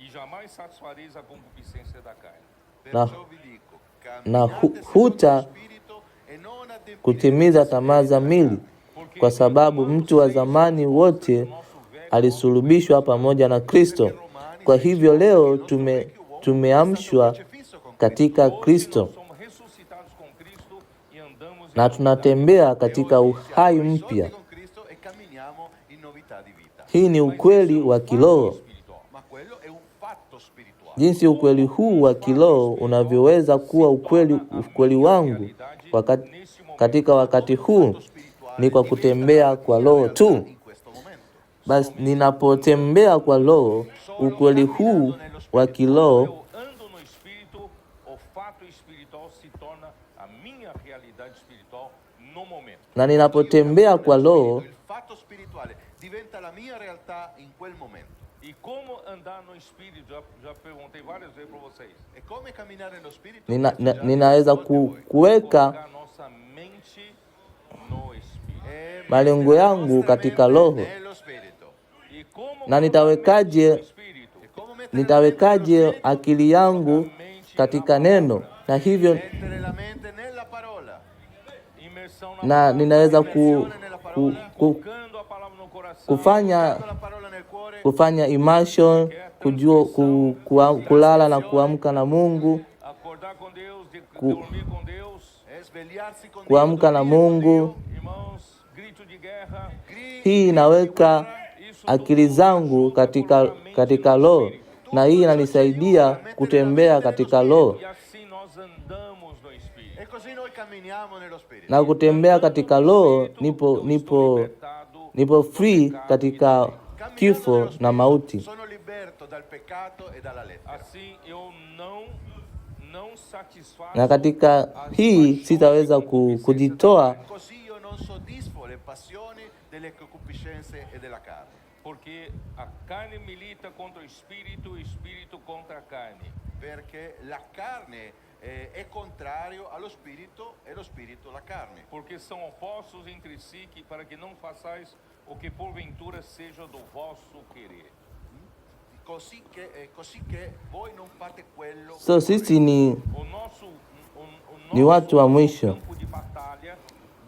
e jamais satisfareis a concupiscência da carne. Perciò vi dico, na camminate huta secondo lo spirito e non adempirete kutimiza tamaa za mwili, kwa sababu mtu wa zamani wote alisulubishwa pamoja na Kristo. Kwa hivyo leo tumeamshwa katika Kristo Somos ressuscitados com Cristo e andamos na tunatembea katika uhai mpya. con Cristo e camminiamo in novità di vita. Hii ni ukweli wa kiroho. espiritual. Ma quello è un fatto spirituale. Jinsi ukweli huu wa kiroho unavyoweza kuwa ukweli wangu katika wakati huu ni kwa kutembea kwa Roho tu. In questo momento. Basi ninapotembea kwa Roho, ukweli huu wa kiroho Eu ando no Espírito, o fato espiritual se torna a minha realidade espiritual no momento. na ninapotembea kwa Roho, Il fatto spirituale diventa la mia realtà in quel momento. E como andar no Espírito? Já perguntei várias vezes para vocês. E come camminare nello spirito? ninaweza kuweka Colocar nossa mente no Espírito. malengo yangu katika Roho. Nello spirito. E como Na nitawekaje no Espírito? Come mettere nitawekaje akili yangu katika neno, na hivyo mettere la mente nella parola. Imersão na na ninaweza ku, colocando a palavra no coração. kufanya La parola nel cuore. kufanya immersion, kulala na kuamka na Mungu, Acordar com Deus, dormir com Deus. Svegliarsi con kuamka na Mungu. Irmãos, grito de guerra. Hii inaweka akili zangu katika Roho, na hii inanisaidia kutembea katika Roho, E assim nós andamos no Espírito. E così noi camminiamo nello spirito. na kutembea katika Roho nipo free katika kifo na mauti, Sono liberto dal peccato e dalla lettera. Assim eu não satisfaço. na katika hii sitaweza kujitoa, Così io non soddisfo le passioni delle concupiscenze e della carne. Porque a carne milita contra o espírito contra a carne. Perché la carne è contrario allo spirito e lo spirito la carne. Porque são opostos entre si, para que não façais o que porventura seja do vosso querer. Così che voi non fate quello. so sisi ni O nosso Ni watu wa mwisho. campo de batalha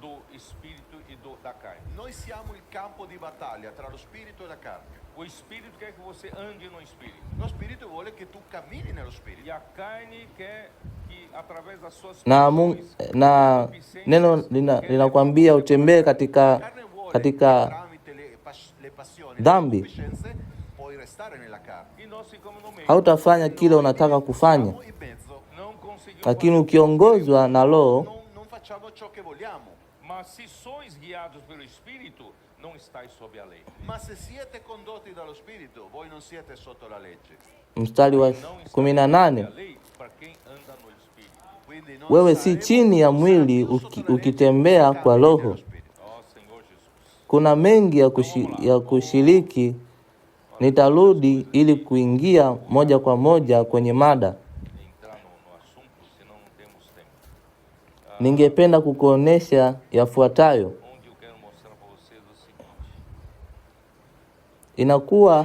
do espírito e da carne. Noi siamo il campo di battaglia tra lo spirito e la carne. O espírito quer que você ande no espírito. Lo spirito vuole che tu cammini nello spirito. E a carne quer que através das suas na paixões, na neno linakwambia utembee La carne vuole che katika tramite le passioni, dhambi. le concupiscenze, puoi restare nella carne. e nós ficamos no meio. hautafanya kile unataka kufanya, Siamo in mezzo, Não conseguimos lakini ukiongozwa na Roho non facciamo ciò che vogliamo. Mas se sois guiados pelo Espírito, não estáis sob a lei. Ma se siete condotti dallo spirito, voi non siete sotto la legge. mstari wa Não estáis 18, sob a lei para quem anda no Espírito. Quindi non wewe si saremo chini ya mwili ukitembea kwa Roho. nello spirito. Ó Senhor Jesus. Kuna mengi ya kushiriki, nitarudi ili kuingia moja kwa moja kwenye mada. Entrar no assunto, senão não temos tempo. Ningependa kukuonesha yafuatayo. Onde eu quero mostrar para vocês o seguinte. Inakuwa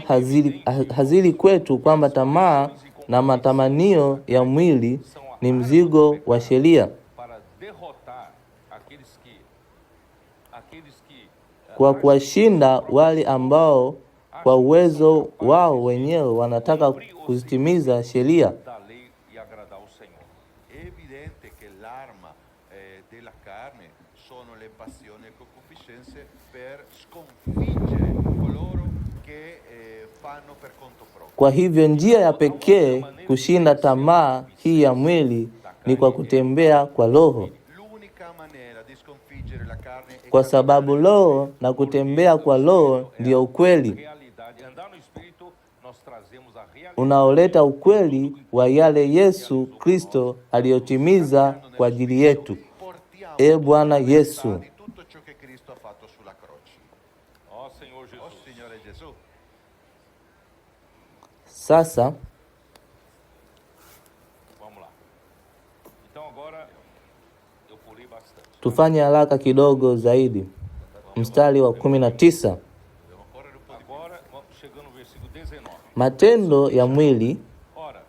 hazili kwetu kwamba tamaa na matamanio ya mwili ni mzigo wa sheria. Para derrotar aqueles que Kwa kuwashinda wale ambao kwa uwezo wao wenyewe wanataka kuzitimiza sheria. da lei e agradar o Senhor. È evidente che l'arma sono le passioni e concupiscenze per sconfiggere coloro che fanno per conto proprio. Kwa hivyo njia ya pekee kushinda tamaa hii ya mwili ni kwa kutembea kwa Roho, L'unica maniera di sconfiggere la carne è kwa sababu Roho na kutembea kwa Roho ndio ukweli realidade. Andar no Espírito, nós trazemos a realidade. unaoleta ukweli wa yale Yesu Kristo aliyotimiza kwa ajili yetu. portiamo E Bwana Yesu, di tutto ciò che Cristo ha fatto sulla croce. Ó Senhor Oh Jesus. Signore Gesù. sasa Vamos lá. Então agora eu pulei bastante. tufanye haraka kidogo zaidi. Mstari wa 19. Agora vamos chegando no versículo 19. Matendo ya mwili Ora,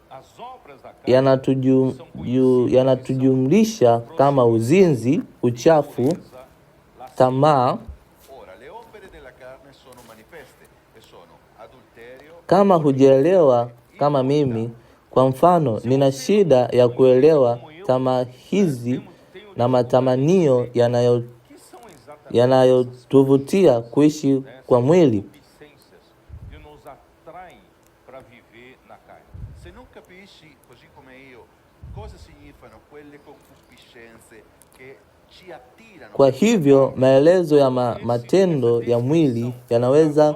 as obras da carne yanatujumlisha kama uzinzi, uchafu, tamaa. Ora, le opere della carne sono manifeste e sono adulterio, Kama hujaelewa kama mimi, kwa mfano, nina shida ya kuelewa tamaa hizi na matamanio que são exatamente yanayotuvutia kuishi kwa mwili. concupiscências que nos atraem para viver na carne. se non capisci, così come io, cosa significano quelle concupiscenze che ci attirano, Kwa hivyo maelezo ya matendo ya mwili yanaweza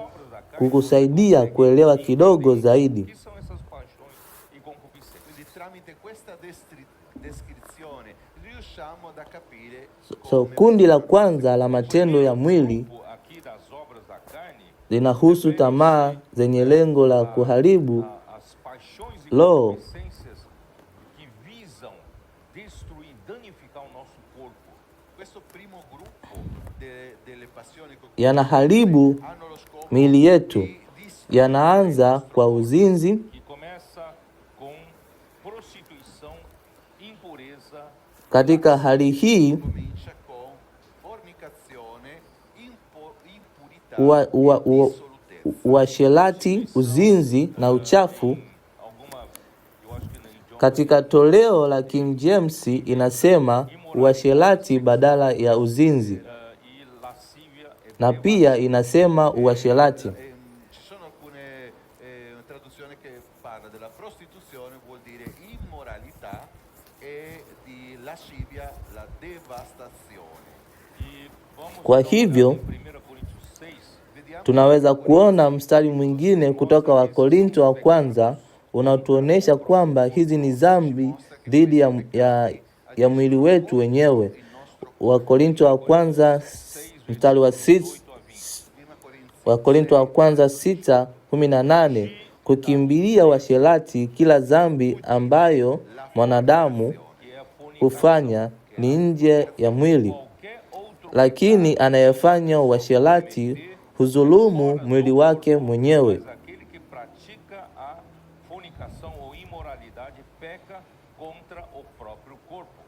kukusaidia kuelewa kidogo zaidi. Que são essas paixões e concupiscências? quindi tramite questa descrizione riusciamo ad capire So kundi la kwanza la matendo ya mwili Aqui das obras da carne, linahusu tamaa zenye lengo la kuharibu as paixões e Lo. concupiscências que visam destruir, danificar o nosso corpo. questo primo gruppo delle passioni yanaharibu hanno lo scopo miili yetu. di Yanaanza kwa uzinzi, Que começa com prostituição, impureza, katika hali hii comincia con fornicazione, impurità, dissolutezza. uasherati, uzinzi na uchafu. alguma, eu acho que no idioma Katika toleo la King James inasema uasherati badala ya uzinzi, e lascívia é na pia inasema uasherati. Ci sono alcune traduzioni che parla della prostituzione, vuol dire immoralità, e di lascivia la devastazione. E vamos Kwa então hivyo, olhar em 1 Coríntios 6, Vediamo tunaweza kuona mstari mwingine kutoka Wakorinto wa kwanza unaotuonesha kwamba hizi ni dhambi dhidi ya mwili wetu wenyewe. Wakorinto wa kwanza mstari wa 6, 1 Corinzi Wakorinto wa kwanza 6:18, kukimbilia uasherati, kila dhambi ambayo mwanadamu que é a fornicação, hufanya ni nje ya mwili, qualquer outro lakini anayefanya uasherati huzulumu mwili wake mwenyewe. mas aquele que pratica a fornicação ou imoralidade peca contra o próprio corpo.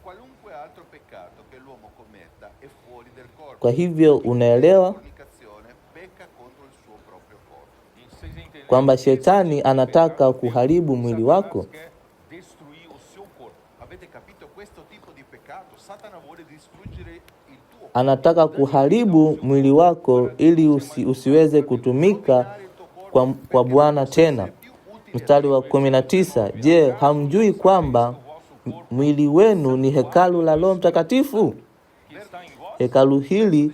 qualunque altro peccato che l'uomo commetta è fuori del corpo. Kwa hivyo unaelewa Fornicazione pecca contro il suo proprio corpo. E vocês entenderam kwamba shetani anataka kuharibu mwili wako. quer destruir o seu corpo. Avete capito questo tipo di peccato? Satana vuole distruggere il tuo corpo. Anataka kuharibu mwili wako ili usiweze kutumika kwa Bwana tena. Mstari wa 19, je, hamjui kwamba mwili wenu ni hekalu la Roho Mtakatifu? Que está em vós, Hekalu hili 19.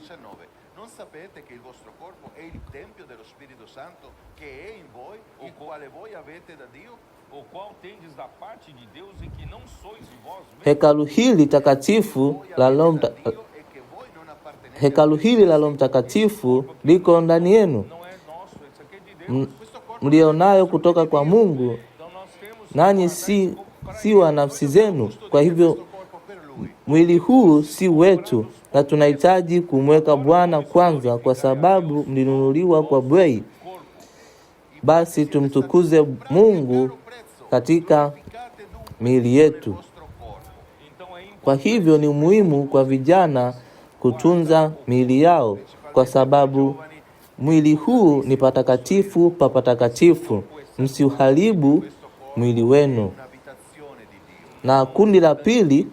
Non sapete che il vostro corpo è il tempio dello Spirito Santo che è in voi, il quale voi avete da Dio? o qual tendes da parte de Deus e que não sois vós mesmos. hekalu hili takatifu la Roho Da Mta- Dio e che voi non appartenete hekalu hili la Roho Mtakatifu liko ndani yenu, Não é nosso, isso aqui é de Deus. questo corpo. mlionayo kutoka kwa Mungu, Então nós temos nanyi si wa nafsi zenu. Kwa hivyo Questo corpo per lui. mwili huu si wetu, na tunahitaji kumweka Bwana kwanza, kwa sababu mlinunuliwa kwa bei. Basi tumtukuze Mungu katika Ficate dunque miili yetu. il vostro corpo. então é importante Kwa hivyo ni muhimu kwa vijana kutunza miili yao, kwa sababu mwili huu ni patakatifu pa patakatifu. Msiuharibu mwili wenu. Un'abitazione di Dio. Na kundi la pili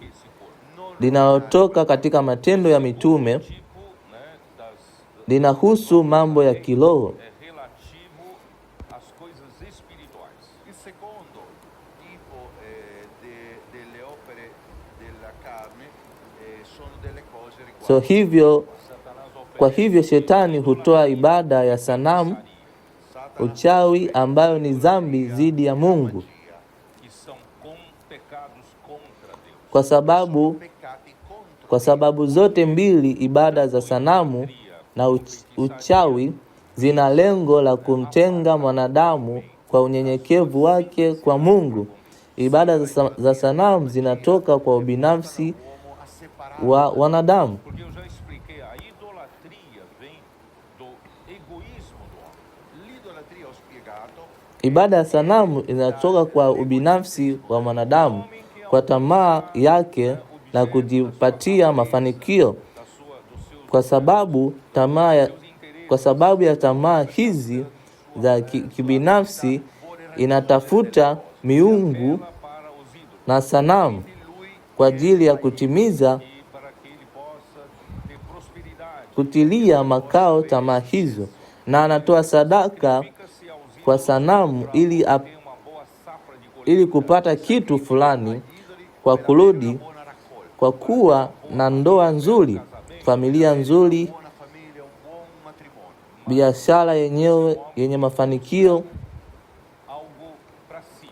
linalotoka katika Matendo ya Mitume tipo, né, linahusu mambo ya kiroho. é relativo às coisas espirituais. Il secondo tipo delle opere della carne sono delle cose So riguardanti hivyo, Satanás oferece kwa hivyo shetani hutoa ibada ya sanamu, Satana, uchawi ambayo ni dhambi dhidi ya Mungu, que são pecados contra Deus. kwa sababu zote mbili, ibada za sanamu na uchawi, zina lengo la kumtenga mwanadamu kwa unyenyekevu wake kwa Mungu. Ibada za sanamu zinatoka kwa ubinafsi uomo ha separato wa wanadamu. Porque eu já expliquei, a idolatria vem do egoísmo do homem. l'idolatria, ho spiegato, Ibada ya sanamu inatoka kwa ubinafsi wa mwanadamu, kwa tamaa yake na kujipatia mafanikio. Kwa sababu ya tamaa hizi za kibinafsi, inatafuta miungu Para os ídolos. na sanamu kwa ajili ya kutimiza, E para que ele possa ter prosperidade. kutilia makao tamaa hizo, na anatoa sadaka Fica-se aos ídolos kwa sanamu ili ter uma boa safra de colheita. ili kupata kitu fulani kwa kurudi, buona raccolta, kwa kuwa na ndoa nzuri, familia nzuri, buona famiglia, un buon matrimonio. biashara yenye mafanikio. Algo para si.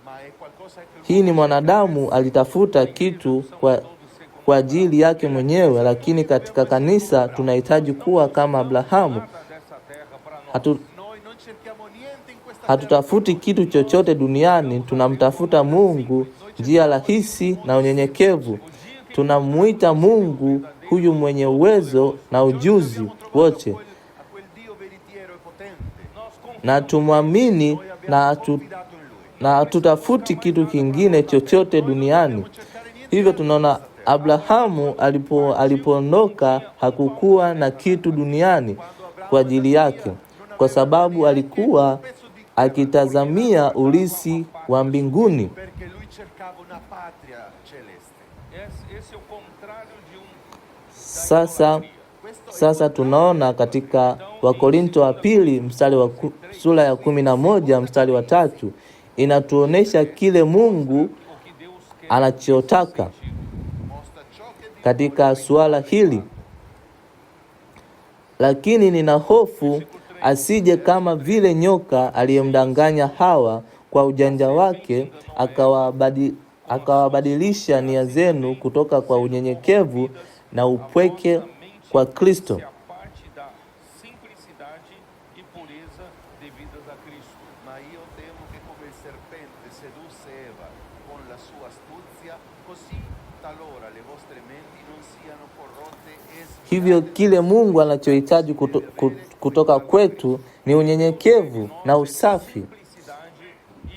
Ma è qualcosa che Hii ni mwanadamu alitafuta kitu kwa ajili yake mwenyewe, lakini katika kanisa tunahitaji kuwa kama Abrahamu. Nada dessa terra para nós. Hatu, noi non cerchiamo niente in questa hatutafuti kitu chochote duniani, tunamtafuta Mungu njia rahisi na unyenyekevu. Tunamuita Mungu huyu mwenye uwezo na ujuzi wote, a quel Dio veritiero e potente. na tumwamini na hatutafuti kitu kingine chochote duniani. Hivyo tunaona Abrahamu alipoondoka hakukuwa na kitu duniani kwa ajili yake, kwa sababu alikuwa akitazamia ulisi wa mbinguni. Perché lui cercava una patria celeste. Esse é o contrário de Sasa tunaona katika Wakorinto wa pili sura ya 11 mstari wa 3 inatuonesha kile Mungu anachotaka katika suala hili. Lakini nina hofu asije kama vile nyoka aliyemdanganya Hawa kwa ujanja wake, akawabadilisha nia zenu kutoka kwa unyenyekevu na upweke kwa Kristo. a parte da simplicidade e pureza devidas a Cristo. Ma io temo che come il serpente sedusse Eva con la sua astuzia, così talora le vostre menti non siano corrotte e Hivyo kile Mungu anachohitaji kutoka kwetu ni unyenyekevu na usafi Simplicidade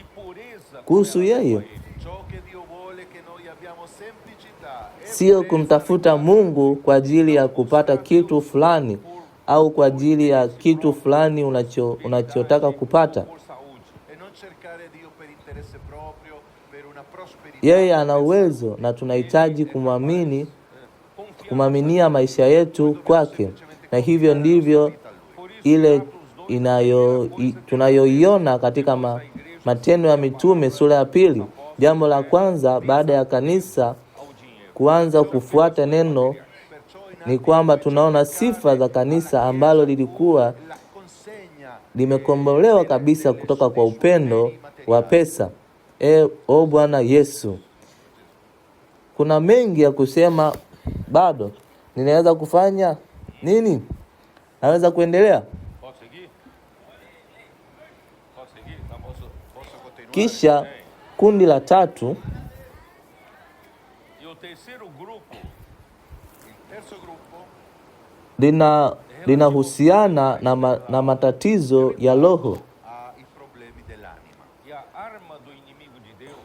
e pureza kuhusu yeye, ciò che Dio vuole che noi abbiamo semplicità e sio kumtafuta Mungu kwa ajili ya kupata kitu fulani au kwa ajili ya kitu fulani unachotaka kupata. por saúde. e non cercare Dio per interesse proprio, per una prosperità. Yeye ana uwezo na tunahitaji kumaminia maisha yetu kwake, na hivyo ndivyo ile tunayoiona katika Matendo ya Mitume sura ya pili. Jambo la kwanza baada ya kanisa kuanza kufuata neno ni kwamba tunaona sifa za kanisa ambalo lilikuwa La consegna limekombolewa kabisa kutoka kwa upendo wa pesa. O Bwana Yesu, kuna mengi ya kusema, bado ninaweza kufanya nini? Naweza kuendelea? Posso seguir? Posso seguir? Não, posso continuar? Kisha kundi la tatu E o terceiro grupo il terzo gruppo linahusiana na matatizo ya roho. ha i problemi dell'anima. e a arma do inimigo de Deus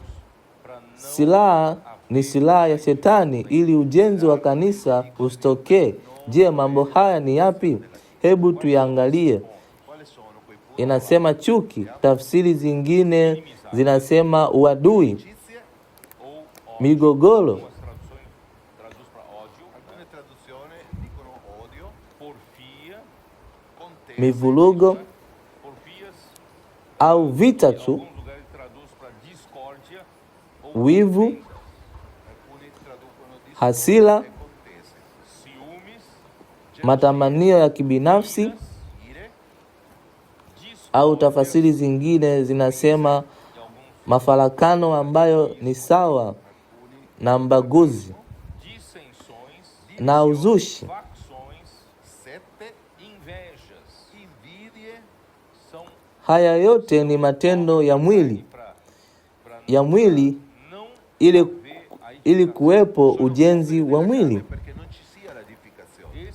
para não Silaha ni silaha ya shetani ili ujenzi wa kanisa usitokee. Je, mambo haya ni yapi? Hebu tuyaangalie. Quali sono quei punti? Inasema chuki, tafsiri zingine zinasema uadui, Notícia ou ódio. migogoro. As traduções traduzione dicono odio, porfia, contese, mivurugo porfias, au vita tu, alguns lugares traduz para discórdia ou wivu, alcuni traducono discordia hasira, e contese, ciúmes, matamanio ya kibinafsi, ire, au discórdias, tafasiri zingine zinasema e alguns mafarakano ambayo ni sawa alcuni na mbaguzi dissensões, na uzushi. facções, sette, invejas. invidie, São Haya yote ni matendo ya mwili para não ili haver a ili edificação. kuwepo ujenzi wa mwili. perché non ci sia l'edificazione.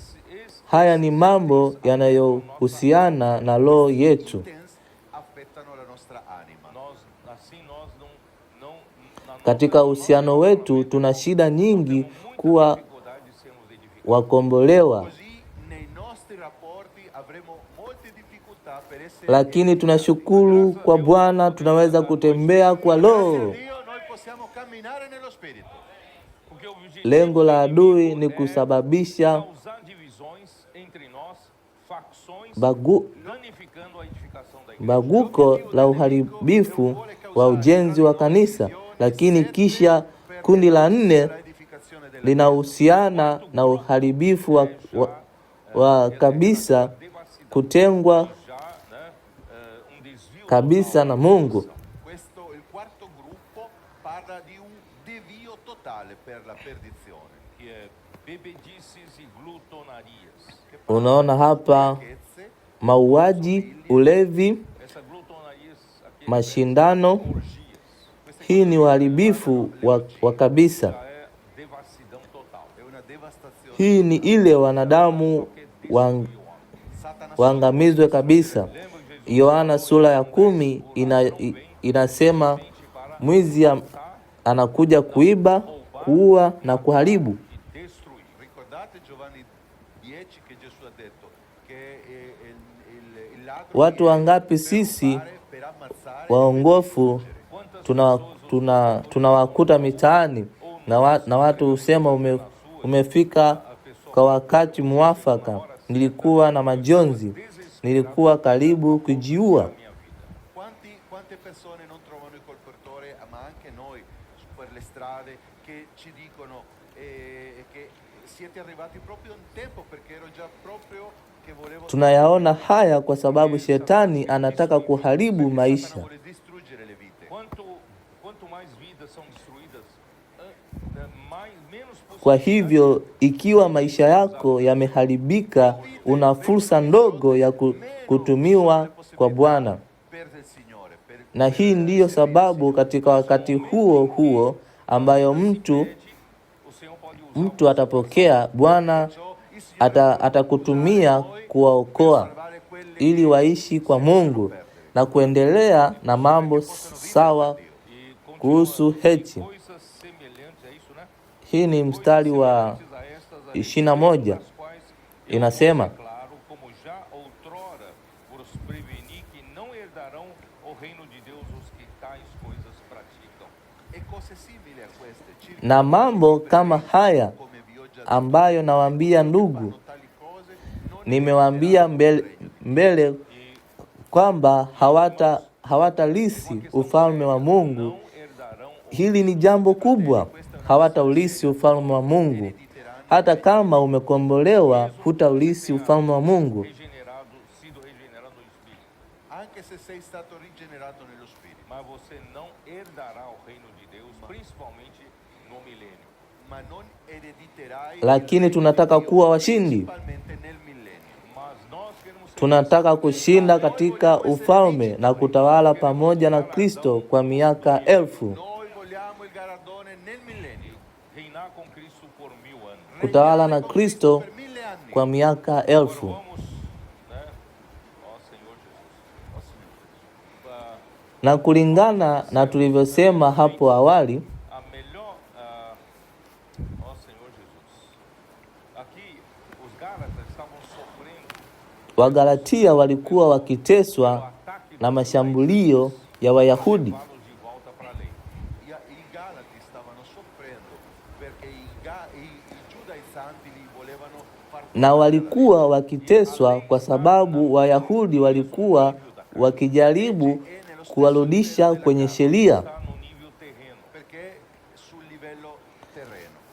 Haya ni mambo yanayohusiana na roho yetu. Intens affettano la nostra anima. Nós não na nossa Katika uhusiano wetu tuna shida nyingi kuwa dificuldade de sermos edificados. wakombolewa, Così nei nostri rapporti avremo molte difficoltà per essere lakini tunashukuru kwa Bwana tunaweza kutembea kwa roho. Dio noi possiamo camminare nello spirito. Porque o objetivo Lengo la adui ni kusababisha causar divisões entre nós, facções, danificando a edificação da igreja. baguko la uharibifu wa ujenzi wa kanisa, lakini kisha kundi la nne La edificazione della linahusiana na uharibifu wa kabisa, kutengwa Já, né, desvio kabisa na Mungu. Questo, il quarto gruppo, parla di un devio totale per la perdizione. que é bebedices e glutonarias. Unaona hapa Ricchezze, mauaji, ulevi, Essa glutonarias aqui mashindano. orgias. Hii ni uharibifu wa kabisa. Já é devassidão total. è una devastazione. Hii ni ile wanadamu waangamizwe kabisa. Yohana sura ya 10 inasema mwizi anakuja kuiba, kuua na kuharibu. E destruir. Ricordate Giovanni 10 che Gesù ha detto che il ladro Watu viene wangapi per sisi rubare, per ammazzare, waongofu tunawakuta mitaani na watu husema umefika kwa wakati muafaka, nilikuwa na majonzi, nilikuwa karibu kujiua. Quante persone non trovano il colportore, ma anche noi per le strade, che ci dicono che siete arrivati proprio in tempo perché ero già proprio che volevo Tunayaona haya kwa sababu shetani anataka kuharibu maisha. Satana vuole distruggere le vite. Quanto mais vidas são destruídas, menos Kwa hivyo ikiwa maisha yako yameharibika, una fursa ndogo ya kutumiwa kwa Bwana. Per il Signore, per Na hii ndiyo sababu katika wakati huo huo ambayo mtu atapokea, Bwana atakutumia kuwaokoa ili waishi kwa Mungu na kuendelea na mambo sawa kuhusu hechi. coisas semelhantes a isso, né? Hii ni mstari wa 21 inasema, Claro, como já outrora vos preveni que não herdarão o reino de Deus os que tais coisas praticam. e cose simili a queste ci na mambo kama haya come vi ho già detto, ambayo nawaambia ndugu, tali cose non nimewaambia mbele kwamba hawatalisi ufalme wa Mungu. Herdarão Hili ni jambo kubwa, hawataulisi ufalme wa Mungu. Hata kama umekombolewa, hutaulisi ufalme wa Mungu. sido regenerado no Espírito. anche se sei stato rigenerato nello spirito, Mas você não herdará o reino de Deus, principalmente no milênio. ma non erediterai Lakini tunataka kuwa washindi. principalmente nel millennio. Mas nós queremos ser Tunataka kushinda katika ufalme na kutawala pamoja na Kristo kwa miaka 1000. Noi vogliamo il galardone nel millennio, reinar com Cristo por 1000 anos. Kutawala na Kristo per 1000 anni. kwa miaka 1000. Vamos, né? Ó Senhor Jesus. Ó Senhor Jesus. Na kulingana na tulivyosema hapo awali, A melhor, ó Senhor Jesus. Aqui os Gálatas estavam sofrendo Wagalatia walikuwa wakiteswa na mashambulio ya Wayahudi. levados de volta para a lei. I Galati stavano soffrendo perché i giudaizzanti li volevano na walikuwa wakiteswa kwa sababu Wayahudi walikuwa wakijaribu kuwarudisha kwenye sheria,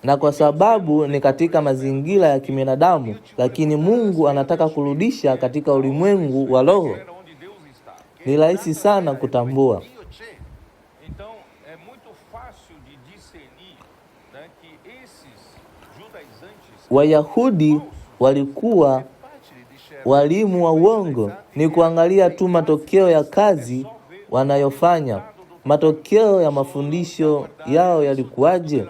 na kwa sababu ni katika mazingira ya kibinadamu, lakini Mungu anataka kurudisha katika ulimwengu wa roho. Ni rahisi sana kutambua. Wayahudi walikuwa walimu wa uongo. Ni kuangalia tu matokeo ya kazi wanayofanya. Matokeo ya mafundisho yao yalikuwaje?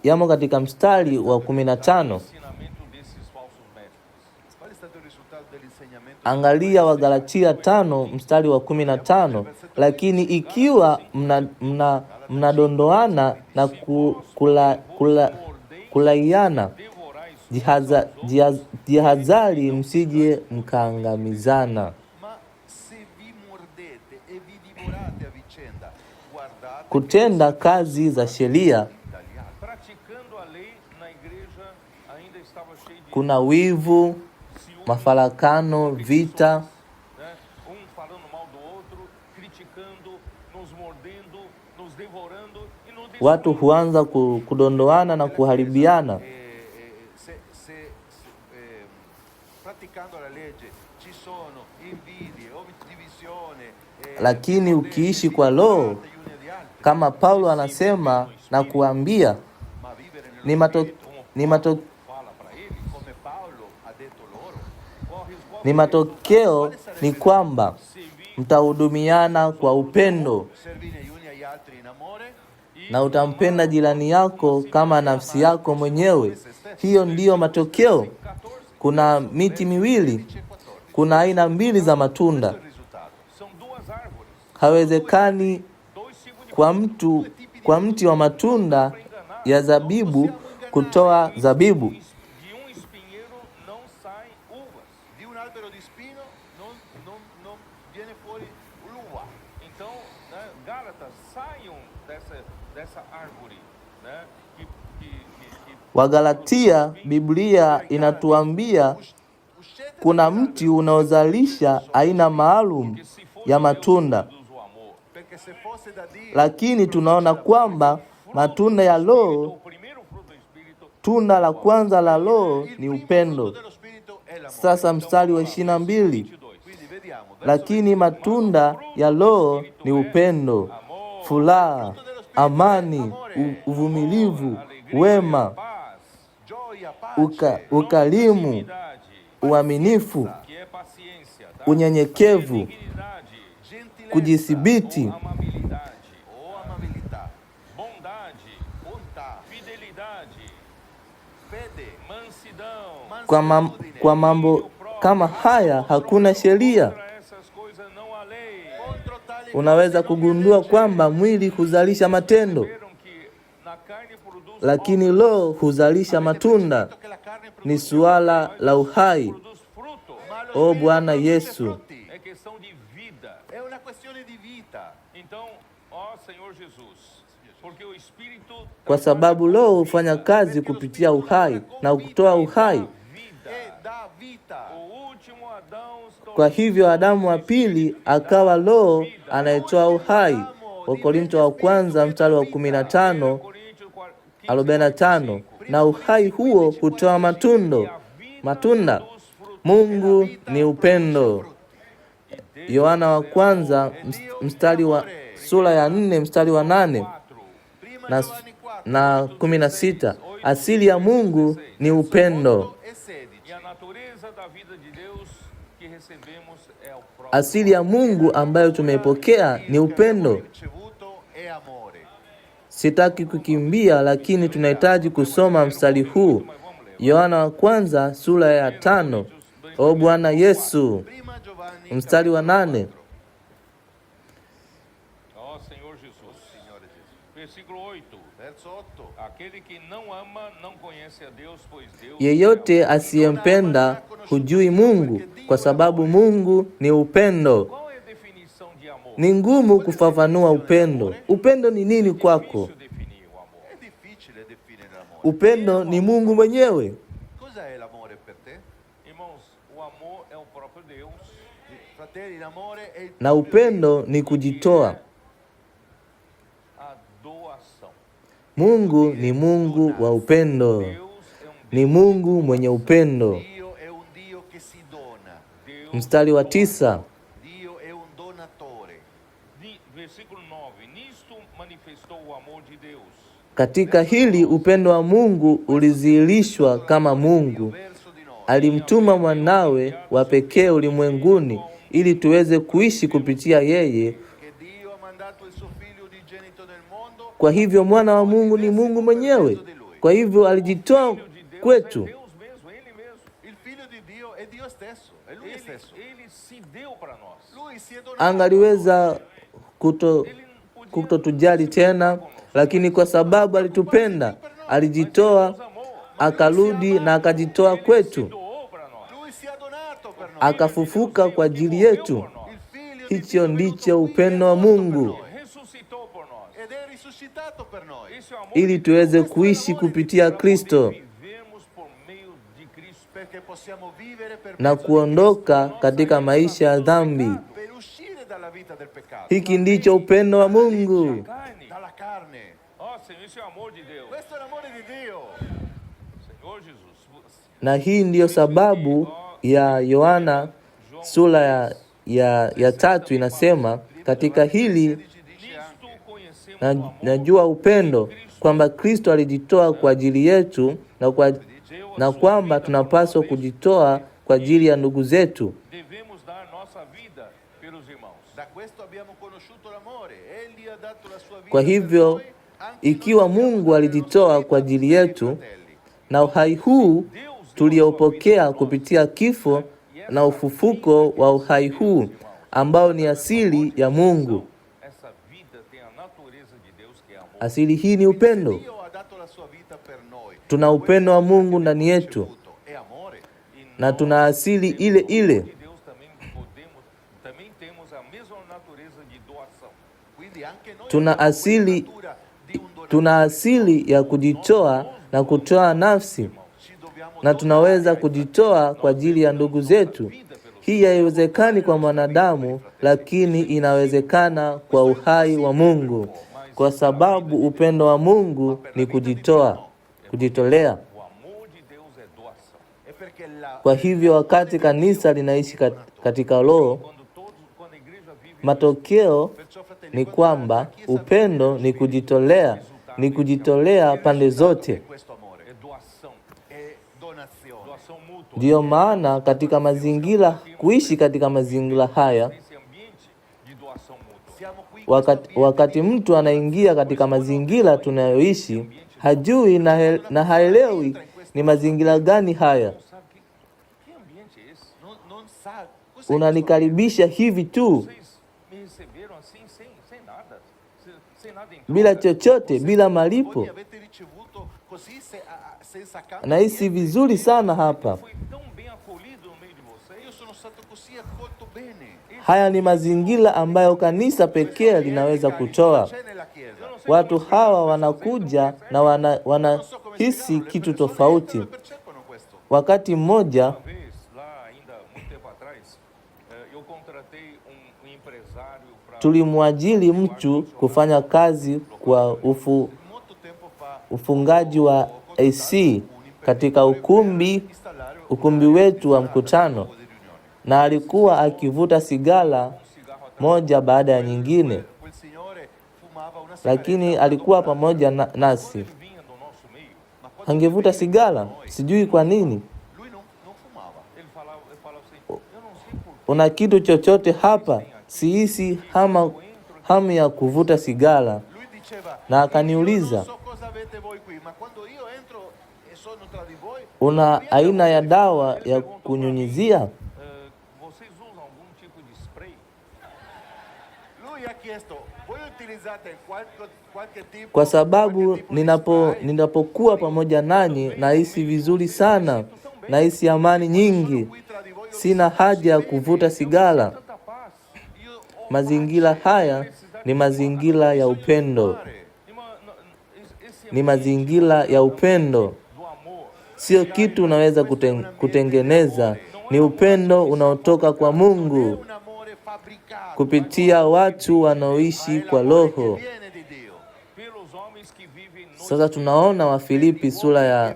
Yamo katika mstari wa 15. Angalia Wagalatia 5 mstari wa 15. Lakini ikiwa mnadondoana na kulaiana, jihadhari msije mkaangamizana. Kutenda kazi za sheria, kuna wivu, mafarakano, vita, watu huanza kudondoana na kuharibiana. Lakini ukiishi kwa roho, kama Paulo anasema na kuambia, ni matokeo ni kwamba mtahudumiana kwa upendo na utampenda jirani yako kama nafsi yako mwenyewe. Hiyo ndiyo matokeo. Kuna miti miwili, kuna aina mbili za matunda. Hawezekani kwa mti wa matunda ya zabibu kutoa zabibu. Wagalatia, Biblia inatuambia kuna mti unaozalisha aina maalum ya matunda. Lakini tunaona kwamba matunda ya Roho, tunda la kwanza la Roho ni upendo. Sasa mstari wa 22. Lakini matunda ya Roho ni upendo, furaha, amani, uvumilivu, wema, ukarimu, uaminifu, unyenyekevu, kujithibiti. Kwa mambo kama haya hakuna sheria. Unaweza kugundua kwamba mwili huzalisha matendo, lakini roho huzalisha matunda. Ni suala la uhai. O Bwana Yesu. Kwa sababu roho hufanya kazi kupitia uhai na kutoa uhai. Kwa hivyo Adamu wa pili akawa roho anayetoa uhai. Wakorintho wa kwanza mstari wa 15:45. Na uhai huo hutoa matunda. Mungu ni upendo. Yohana wa kwanza sura ya 4 mstari wa 8 na 16. Asili ya Mungu ni upendo. Asili ya Mungu ambayo tumeipokea ni upendo. Sitaki kukimbia, lakini tunahitaji kusoma mstari huu. Yohana wa kwanza sura ya 5. O Bwana Yesu. Mstari wa 8. Yeyote asiyempenda hujui Mungu, kwa sababu Mungu ni upendo. Ni ngumu kufafanua upendo. Upendo ni nini kwako? upendo ni Mungu mwenyewe. Cosa è l'amore per te? Irmãos, o amor é o próprio Deus. Fratelli, l'amore è il Na upendo ni kujitoa. A doação. Mungu ni Mungu wa upendo. Deus é Ni Mungu mwenye upendo. Dio è un Dio che si dona. Deus. Mstari wa 9. Dio è un donatore. Versículo 9. Nisto manifestou o amor de Deus. Katika hili upendo wa Mungu ulidhihirishwa kama Mungu Verso di noi. alimtuma mwanawe wa pekee ulimwenguni ili tuweze kuishi kupitia yeye. Che Dio ha mandato il suo figlio unigenito nel mondo. Kwa hivyo mwana wa Mungu ni Mungu mwenyewe. Kwa hivyo alijitoa kwetu. Deus mesmo, ele mesmo. Il figlio di Dio è Dio stesso, è lui stesso. Ele se deu para nós. Lui si è donato. Angaliweza kutotujali tena, lakini kwa sababu alitupenda, alijitoa, akarudi na akajitoa kwetu, Doou para nós. Lui si è donato per noi. akafufuka kwa ajili yetu. Il figlio di Hicho Dio è ndicho venuto qui, upendo è wa morto per Mungu, noi. Ressuscitou por nós. Ed è risuscitato per noi. Esse é o amor ili tuweze kuishi kupitia Kristo vivemos por meio de Cristo. Perché possiamo vivere per na mezzo di kuondoka katika maisha ya dhambi. Cristo, per uscire dalla vita del peccato, Hiki ndicho upendo wa Mungu. Carne. dalla carne. Ó, Senhor, isso é o amor de Deus. Questo è l'amore di Dio. Senhor Jesus. Na hii ndiyo sababu ya Yohana sura ya 3 inasema, katika hili Nisto conhecemos o amor. najua upendo, kwamba Kristo alijitoa kwa ajili yetu na kwamba tunapaswa kujitoa kwa ajili ya ndugu zetu. Devemos dar nossa vida pelos irmãos. Da questo abbiamo conosciuto l'amore. Egli ha dato la sua vita Kwa hivyo, per noi, anche ikiwa noi dobbiamo Mungu dare la alijitoa nostra kwa vita ajili per i yetu, fratelli. na uhai huu tuliopokea kupitia kifo na ufufuko wa uhai huu ambao ni asili ya Mungu. Essa vida tem a natureza de Deus, que é amor. Asili hii ni upendo. Dio ha dato la sua vita per noi. Tuna upendo wa Mungu ndani yetu È amore. na tuna asili ile ile. De Deus também temos a mesma natureza de doação. Quindi anche noi Tuna abbiamo asili quella natura di un donatore. Tuna asili ya kujitoa na kutoa nafsi, Ci dobbiamo na tunaweza kujitoa kwa ajili ya ndugu zetu. Hii haiwezekani kwa mwanadamu, lakini inawezekana kwa uhai wa Mungu, kwa sababu upendo wa Mungu ni kujitoa, kujitolea. O amor de Deus é doação. è perché la Kwa hivyo wakati kanisa linaishi katika roho, Quando a igreja vive matokeo perciò fratelli, ni quando kwamba la Chiesa upendo ni kujitolea pande zote. è questo amore, é doação. è donazione. Doação mútua. Ndiyo maana katika kuishi katika mazingira haya, Esse ambiente de doação mútua. Siamo qui in questo wakati mtu anaingia katika mazingira tunayoishi, hajui na haelewi ni mazingira gani haya. Não sabe que ambiente é esse? non sa cos'è questo Unanikaribisha hivi tu Vocês me receberam assim, sem nada. Sem nada em troca. bila chochote, bila Voi malipo. mi avete ricevuto così senza cambio. Nahisi vizuri sana hapa. Foi tão bem acolhido no meio de vocês. Io sono stato così accolto bene. Haya ni mazingira ambayo kanisa pekee linaweza kutoa. C'è nella Chiesa. Watu hawa wanakuja na wanahisi kitu tofauti. Percepono questo. Wakati mmoja Uma vez, lá ainda muito tempo atrás, eu contratei empresário para tulimwajiri mtu kufanya kazi kwa Molto tempo fa ufungaji wa AC katika ukumbi wetu wa mkutano, na alikuwa akivuta sigara moja baada ya nyingine, quel signore fumava una lakini alikuwa pamoja nasi. vinha do nosso meio. Angevuta sigara, sijui kwa nini. Lui non fumava. Ele falava assim, eu não sei por Una kitu chochote hapa, sihisi hamu ya kuvuta sigara. Lui diceva, Na akaniuliza, non so cosa avete voi qui, ma quando io entro e sono tra di voi, una aina ya dawa ya kunyunyizia? vocês usam algum tipo de spray? lui ha chiesto, voi utilizzate qualche tipo Kwa sababu qualche tipo di spray?" ninapokuwa pamoja nanyi nahisi vizuri sana, nahisi amani nyingi, Qui tra di voi io sina haja ya kuvuta sigara. Tanta paz. Mazingira haya ni mazingira ya upendo. Irmã, esse ni mazingira ya upendo, do amor. sio kitu unaweza kutengeneza. Ni upendo unaotoka kwa Mungu Un amore fabbricato, kupitia watu wanaoishi kwa Roho. viene di Dio. Pelos homens que vivem no Sasa tunaona Wafilipi sura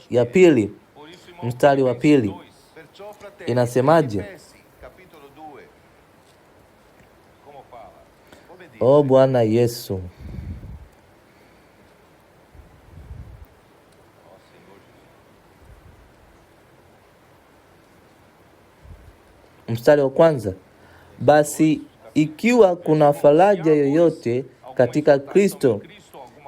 ya pili Por isso, irmãos, mstari wa pili 2, Perciò, fratelli, inasemaje? Efesi, capitolo 2, como fala? come dice? O Bwana Yesu, Ó Senhor Jesus. mstari wa kwanza, basi ikiwa kuna faraja yoyote katika Kristo,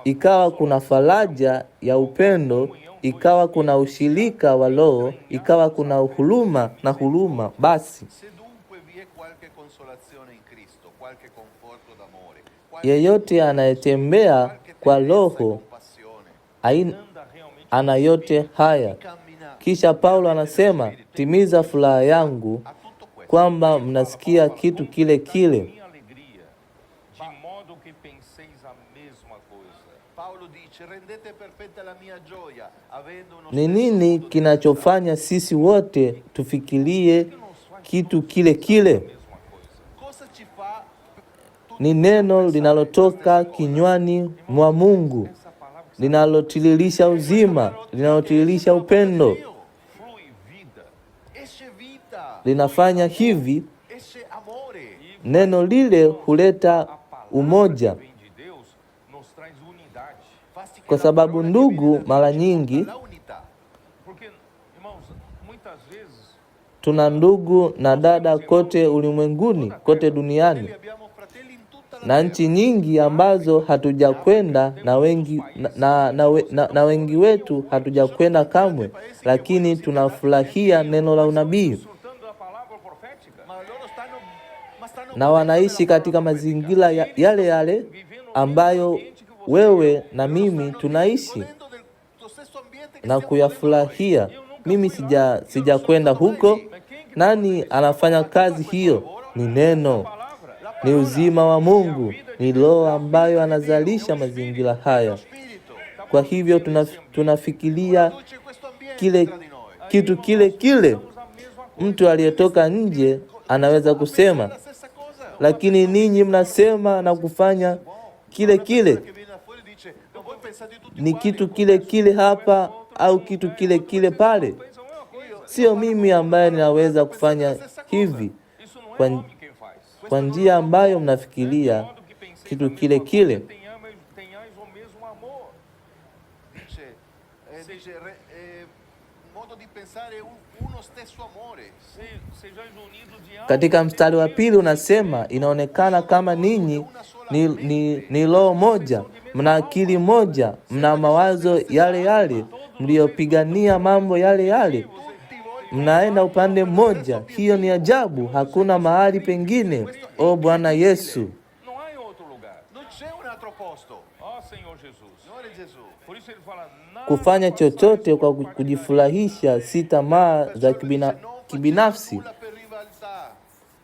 ikawa kuna faraja ya upendo, ikawa kuna ushirika wa Roho, ikawa kuna huruma na huruma, basi Se dunque vi è qualche consolazione in Cristo, qualche conforto d'amore, qualche yeyote anayetembea qualche kwa tenerezza e Roho compassione, aina Anda realmente ana yote haya. cammina Kisha Paulo anasema, timiza furaha yangu a tutto questo. kwamba mnasikia kitu kile kile. minha alegria, de modo que penseis a mesma coisa. Paolo dice, rendete perfetta la mia gioia, avendo uno Ni stesso nini modo di kinachofanya sisi wote tufikirie kitu kile kile? Mesma coisa. Cosa ci fa Ni neno linalotoka kinywani mwa Mungu, Essa palavra que linalotiririsha uzima, linalotiririsha upendo, flui vida. esce vita, linafanya hivi. esce amore. Neno lile huleta A palavra umoja, que vem de Deus nos traz unidade. Fasti che kwa la sababu parola che ndugu viene da Dio mara ci nyingi porta alla unità. Porque, irmãos, muitas vezes tuna ndugu na dada kote ulimwenguni, kote duniani, Noi abbiamo fratelli in tutta la na terra. nchi nyingi ambazo hatujakwenda na wengi wetu hatujakwenda kamwe, lakini tunafurahia neno la unabii desfrutando da palavra profética, Ma loro stanno na wanaishi katika mazingira yale yale ambayo wewe na mimi tunaishi godendo del tuo stesso ambiente che na stiamo kuyafurahia. Mimi sijakwenda huko. Nani anafanya kazi hiyo? Ni neno, ni uzima wa Mungu, ni Roho ambayo anazalisha mazingira haya. spirito. Kwa hivyo tunafikiria Produce questo ambiente kile tra di noi. kitu kile kile. usa a mesma coisa. Mtu aliyetoka nje anaweza kusema, La stessa cosa. lakini ninyi mnasema na kufanya kile kile. Che viene da fuori dice, ma voi pensate tutti Ni uguali? kitu kile kile hapa au kitu kile kile pale. Pensa a mesma coisa. Sio mimi ambaye ninaweza kufanya hivi Isso não é kwa, homem quem faz. kwa njia ambayo mnafikiria Modo que penseis kitu a kile mesma kile. coisa, tenhais o mesmo amor. Dice modo di pensare uno stesso amore. Sejais unidos de alma. Katika mstari wa pili unasema, inaonekana kama ninyi ni roho moja, mna akili moja, mna mawazo yale yale, mliopigania mambo yale yale, mnaenda upande mmoja. Hiyo ni ajabu, hakuna mahali pengine. O Bwana Yesu, Não há em outro lugar. Non c'è un altro posto. Ó Senhor Jesus. Signore Gesù. Por isso ele fala, não kufanya chochote kwa kujifurahisha, si tamaa za kibinafsi. Nulla per rivalità.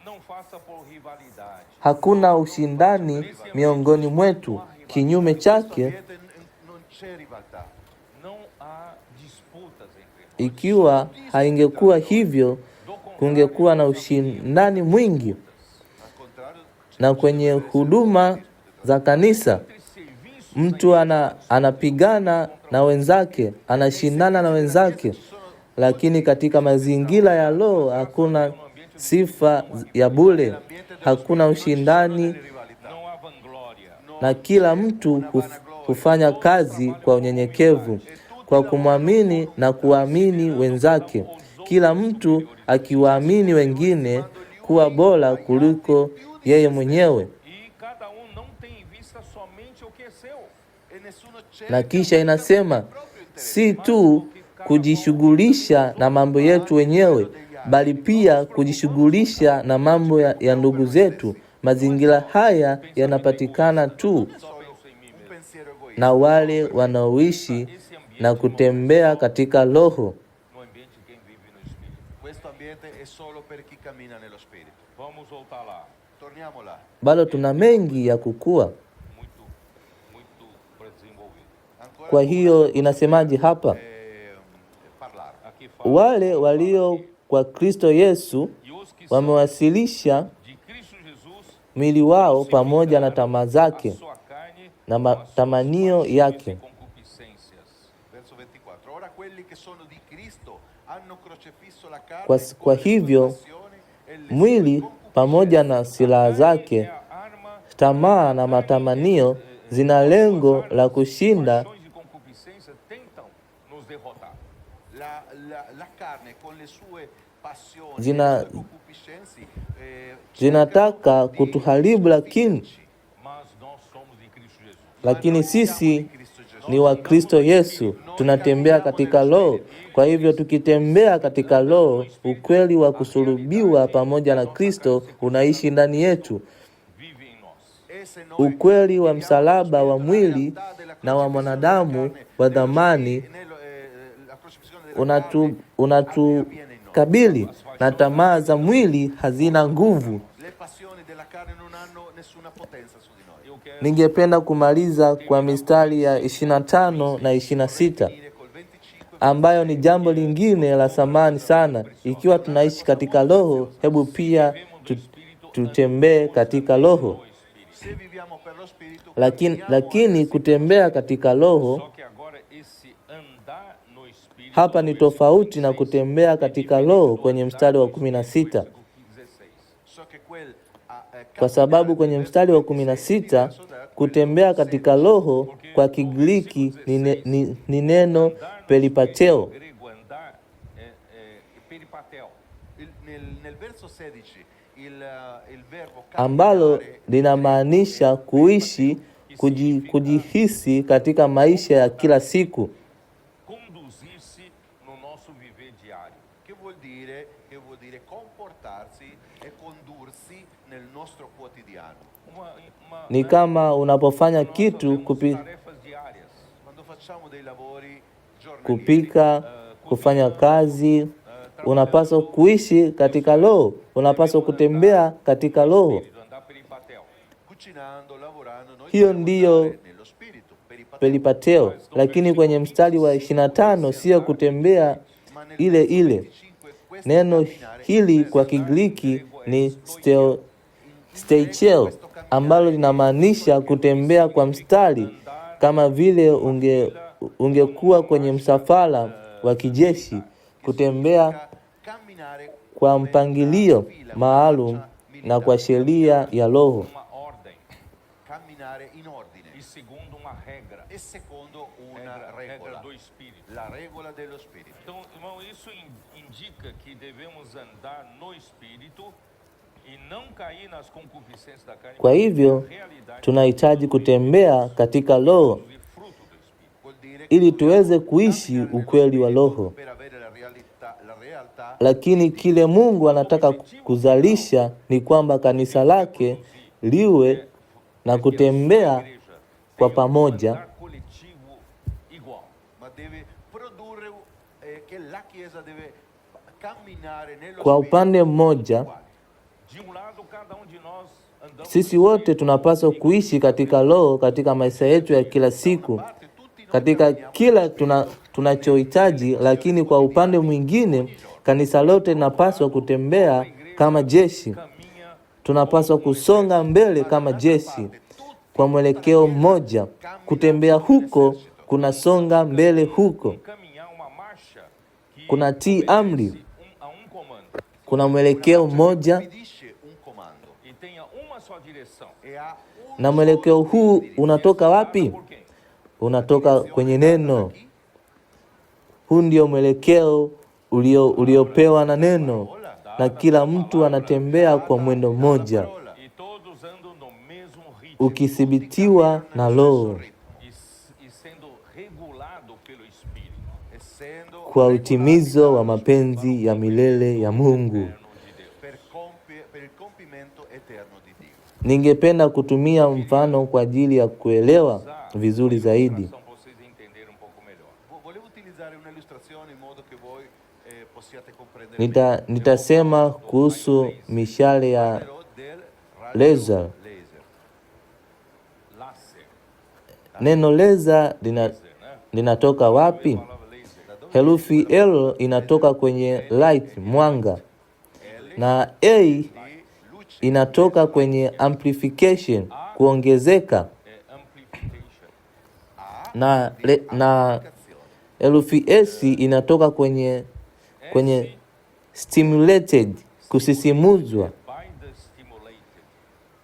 não faça por rivalidade. Hakuna ushindani miongoni mwetu. Kinyume chake, Ambiente non c'è rivalità. Não há disputas entre nós. ikiwa haingekuwa hivyo, kungekuwa na ushindani mwingi. Al contrario, Na kwenye huduma za kanisa, Entre serviço mtu anapigana na wenzake, anashindana na wenzake, lakini katika mazingira ya Roho hakuna sifa ya bure, hakuna ushindani, não há vanglória. na kila mtu hufanya kazi kwa unyenyekevu, kwa kumwamini na kuamini wenzake, kila mtu akiwaamini wengine kuwa bora kuliko yeye mwenyewe. E cada não tem em vista somente o que é seu. e nessuno Na cerca kisha inasema si tu kujishughulisha na mambo yetu wenyewe, bali pia kujishughulisha na mambo ya ndugu zetu. Mazingira haya yanapatikana tu Só penso em mim un mesmo. pensiero egoista. na wale wanaoishi na kutembea katika Roho. No ambiente quem vive no Espírito. Questo ambiente è solo per chi cammina nello spirito. Vamos voltar lá. Torniamo là. Bado tuna mengi ya kukua. Muito para desenvolver. Kwa hiyo inasemaje hapa? parlare. Aqui fala, Wale walio kwa Kristo Yesu e os que são wamewasilisha de Cristo Jesus mwili wao pamoja na tamaa a zake sua carne na com as suas matamanio paixões e yake. concupiscências. Verso 24. Ora quelli che sono di Cristo hanno crocifisso la carne Kwa con le sue hivyo passioni e le mwili sue pamoja na silaha Carne zake, é a arma, tamaa na matamanio zina lengo la kushinda. paixões e concupiscências tentam nos derrotar. la carne con le sue passioni Zina- e le sue concupiscenze zinataka cercano di kutuharibu, lakini Mas nós somos de Cristo Jesus. lakini sisi ni wa Kristo Yesu, tunatembea katika Roho. Kwa hivyo tukitembea katika Roho, ukweli wa kusulubiwa pamoja na Kristo unaishi ndani yetu. Vive em nós. E se noi Ukweli wa msalaba wa mwili na wa mwanadamu wa dhamani unatukabili, na tamaa za mwili hazina nguvu. le passioni della carne non hanno nessuna potenza su di noi. Eu quero Ningependa kumaliza kwa mistari ya 25 na 26 Dire col 25 ambayo ni jambo lingine la thamani sana. Ikiwa tunaishi katika Roho, hebu pia tutembee katika Roho. se viviamo per lo spirito Lakini kutembea katika Roho só que agora esse andar no espírito hapa ni tofauti na kutembea katika Roho kwenye mstari wa 16, 16. so che kwa sababu kwenye mstari wa 16 kutembea katika Roho kwa Kigiriki ni neno peripateo, Grego andar é peripatel. nel verso 16 il verbo ambalo camminare linamaanisha kuishi, kujihisi katika maisha ya kila siku. Conduzir-se no nosso viver diário. che vuol dire comportarsi e condursi nel nostro quotidiano. Ni kama unapofanya kitu Tarefas diárias. Quando facciamo dei lavori giornalieri, kupika, kufanya kazi, unapaswa kuishi katika Roho, unapaswa kutembea katika Roho. Andar peripatel. cucinando, lavorando, noi Hiyo dobbiamo ndiyo andare nello spirito, peripateo. Lakini kwenye mstari wa 25 sio kutembea ile ile. Neno hili kwa Kigiriki ni steicheo, ambalo linamaanisha kutembea kwa mstari, kama vile ungekuwa kwenye msafara wa kijeshi, kutembea camminare kwa mpangilio maalum na kwa sheria ya Roho, Uma ordem camminare in ordine e segundo uma regra. e secondo una Regra regola, do espírito. la regola dello spirito. Então, irmão, isso indica que devemos andar no espírito e não cair nas concupiscências da carne. Kwa hivyo Realidade tunahitaji kutembea katika Roho de fruto do espírito. Vuol dire che ili tuweze kuishi ukweli wa Roho. per avere la realtà Lakini kile Mungu anataka kuzalisha ni kwamba kanisa lake liwe na kutembea kwa pamoja, Andar coletivo igual. ma deve produrre che la Chiesa deve camminare nello kwa spirito upande mmoja. De lado, cada de nós andamos Sisi wote tunapaswa kuishi katika Roho katika maisha yetu ya kila siku, parte, tutti noi katika kila tunachohitaji. Lakini kwa upande mwingine, kanisa lote linapaswa kutembea kama jeshi. caminha Tunapaswa kusonga mbele kama jeshi kwa mwelekeo mmoja. Kutembea huko kunasonga mbele huko, caminhar uma marcha que kunatii amri, a comando kuna mwelekeo mmoja, obbedisce un comando e tenha uma só direção. e ha na mwelekeo huu unatoka wapi? Por quem? Unatoka kwenye neno. Huu ndio mwelekeo uliopewa na neno, na kila mtu anatembea kwa mwendo mmoja, E todos andam no mesmo ritmo ukithibitiwa na Roho e sendo regulado pelo Espírito. essendo kwa utimizo wa mapenzi ya milele ya Mungu. per il compimento eterno di Dio. Ningependa kutumia mfano kwa ajili ya kuelewa vizuri zaidi. Para vocês entenderem pouco melhor. Volevo utilizzare un'illustrazione in modo che voi possiate comprendere Nitasema kuhusu mishale ya meglio del laser. Láser, Neno laser linatoka wapi? Herufi L inatoka kwenye light, mwanga, na A Di luce. inatoka kwenye amplification, kuongezeka, Amplification. A na di na amplificazione. herufi S inatoka kwenye S stimulated, kusisimuzwa, by the stimulated.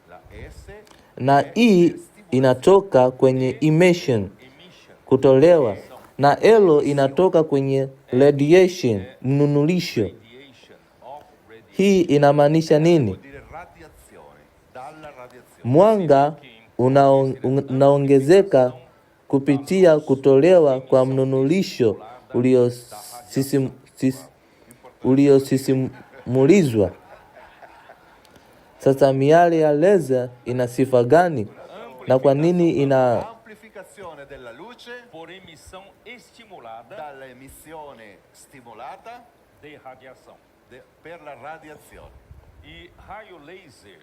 La S na E inatoka kwenye emission, Emission. kutolewa, na L inatoka kwenye radiation, mnunulisho. Radiation of radiation. Hii inamaanisha nini? vuol dire radiazione. Dalla radiazione. Mwanga unaongezeka kupitia kutolewa kwa mnunulisho uliosisimulizwa. Sasa miale ya laser ina sifa gani, na kwa nini ina Amplificazione della luce Por emissão estimulada dalla emissione stimolata de radiação. per la radiazione. E raio laser,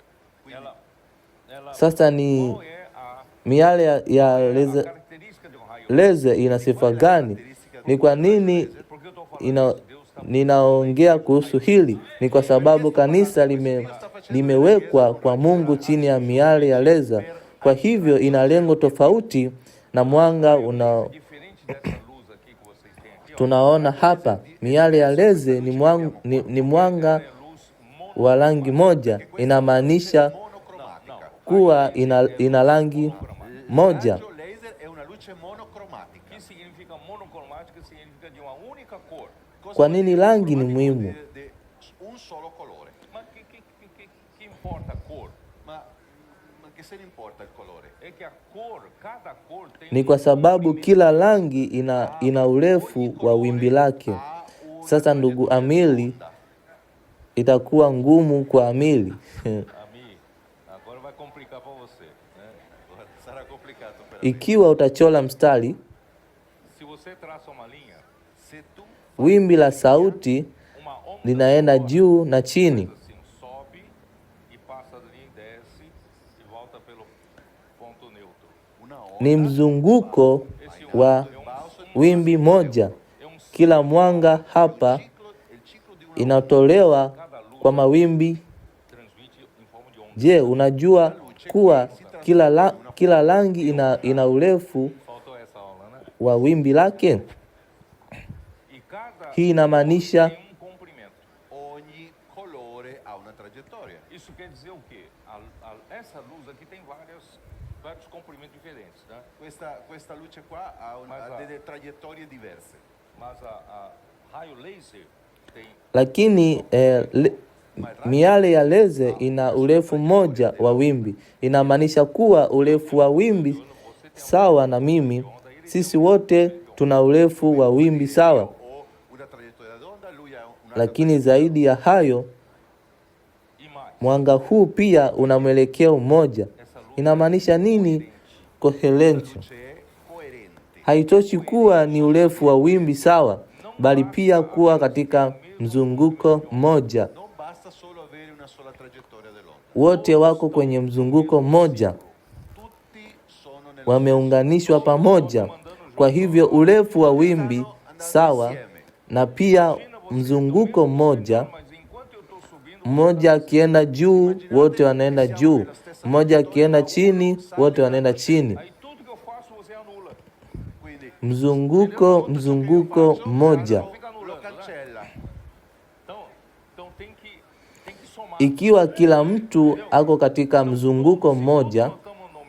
ela Sasa ni qual é a miale ya a laser, característica de um raio laser ina sifa gani? Ni kwa nini Porque eu estou falando isso, Deus está ninaongea kuhusu hili? Ni kwa sababu kanisa limewekwa kwa Mungu chini ya miale ya laser, kwa hivyo ina lengo tofauti na mwanga diferente dessa luz aqui que vocês têm aqui, ó. tunaona hapa. Miale ya laser ni mwanga É luz wa rangi moja, inamaanisha Monocromatica. kuwa ina rangi moja. Il raggio laser è una luce monocromatica. que significa monocromática, significa de uma única cor. Cosa Kwa vuol nini dire rangi ni monocromático? muhimu? Vuol dire un solo colore. Mas que importa a cor? Ma che se ne importa il colore? É que a cor, cada cor tem Ni kwa sababu kila rangi ina urefu wa wimbi lake. Ha una Sasa ndugu Amili, itakuwa ngumu kwa Amili Ami, agora vai complicar para você, né? sarà complicato per me. ikiwa utachola mstari, Se você traça uma linha, Se tu wimbi la sauti uma onda linaenda juu na chini. assim, sobe e passa ali, desce e volta pelo ponto neutro. una Ni onda mzunguko wa balzo wimbi moja. É um Kila mwanga hapa il ciclo di una inatolewa kwa mawimbi. transmite em forma de onda. Je, unajua kuwa kila rangi ina urefu Faltou essa aula, né? wa wimbi lake? E cada Hii inamaanisha tem comprimento. ogni colore ha una traiettoria. Isso quer dizer o quê? Essa luz aqui tem vários comprimentos diferentes, né? Questa luce qua ha delle traiettorie diverse. Mas a raio laser tem lakini miale ya laser ina urefu mmoja wa wimbi. Inamaanisha kuwa urefu wa wimbi sawa na mimi, sisi wote tuna urefu wa wimbi sawa, Ho una traiettoria d'onda, lui ha una lakini zaidi ya hayo, e mais. mwanga huu pia una mwelekeo mmoja. Inamaanisha nini? Coherence. luce è coerente. Haitoshi kuwa ni urefu wa wimbi sawa, bali pia kuwa katika mzunguko mmoja. Non basta solo avere una sola traiettoria dell'onda. Wote wako kwenye mzunguko mmoja, Tutti sono nel wameunganishwa pamoja. Kwa hivyo urefu wa wimbi sawa na pia mzunguko mmoja. Mas enquanto eu estou subindo, Mmoja akienda juu, wote wanaenda juu. Mmoja akienda chini, wote wanaenda chini. aí tudo que eu faço você anula. quindi Mzunguko mmoja. Fica anulando, lo né? cancella. Então tem que somar. Ikiwa kila mtu ako katika mzunguko mmoja Nós estamos no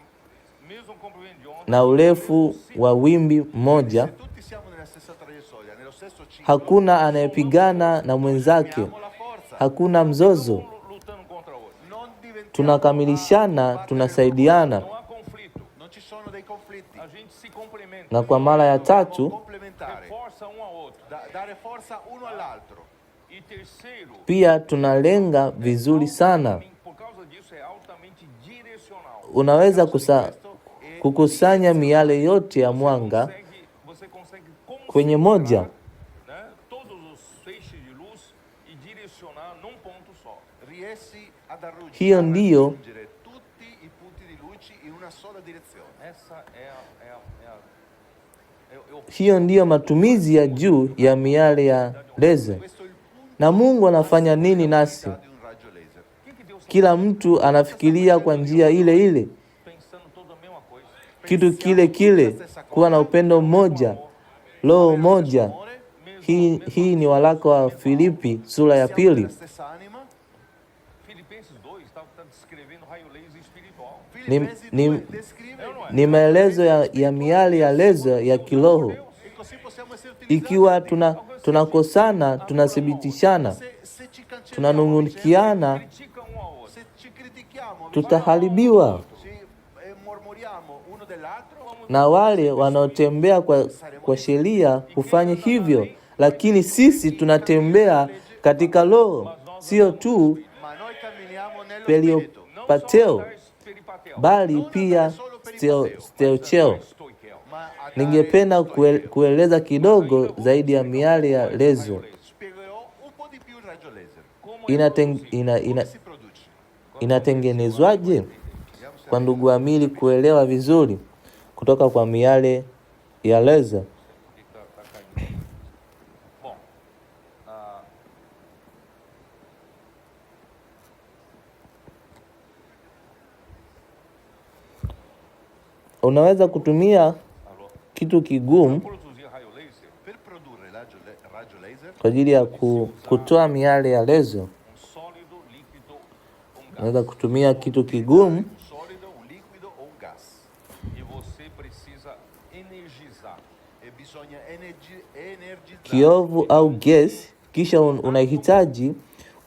mesmo comprimento de onda. na urefu wa wimbi mmoja, Se tutti siamo nella stessa traiettoria, nello stesso ciclo, hakuna anayepigana na mwenzake, abbiamo la forza. hakuna mzozo. Lutando contra o outro. Non diventiamo Tunakamilishana, tunasaidiana. Não há conflito. Non ci sono dei conflitti. A gente se complementa. Na kwa mara ya tatu, Complementare. Reforça um ao outro. Dare forza uno all'altro. E terceiro, pia tunalenga vizuri sana. por causa disso é altamente direcional. Unaweza kukusanya miale yote ya mwanga Você consegue kwenye moja. né, todos os feixes de luz e direcionar num ponto só. Riesci ad Hiyo ndiyo raggiungere tutti i punti di luce in una sola direzione. Essa Hiyo ndiyo matumizi ya juu ya miale ya laser. Questo è il punto Na Mungu anafanya nini nasi? di un raggio laser. Kila mtu anafikiria kwa njia ile ile, pensando toda a mesma coisa. kitu kile kile, kuwa na upendo mmoja, roho moja. Hii ni waraka wa Filipi sura ya Siamo pili. della stessa anima. Filipenses 2 está descrevendo raio laser espiritual. Filipensi ni- 2 descrive Ni maelezo ya miale ya laser ya kiroho. e così possiamo essere utilizzati. Ikiwa tunakosana, tunathibitishana, Se ci cancelliamo, tunanungunikiana, Critica um ao outro. se ci critichiamo, tutaharibiwa. mormoriamo uno dell'altro, Na wale wanaotembea kwa sheria hufanya hivyo, lakini sisi tunatembea katika roho, sio tu ma noi camminiamo nello pelio spirito. Não pateo, só peripateo, bali pia steocheo. stoicheo. Ma a Ningependa kueleza kidogo zaidi ya miale ya laser. spiegherò un po' di più il raggio laser. Inatengenezwaje? Si produce. Inatengenezwaje? Kwa ndugu Amili kuelewa vizuri kutoka kwa miale ya laser. Que tá caindo. Bom, Unaweza kutumia alô? kitu kigumu Produzir raio laser, Per produrre raggio laser kwa ajili ya kutoa miale ya laser. sólido, líquido, gas. Unaweza kutumia kitu kigumu un solido, un liquido o un gas. E você precisa energizar. E bisogna energizzare. kiovu au gesi, kisha unahitaji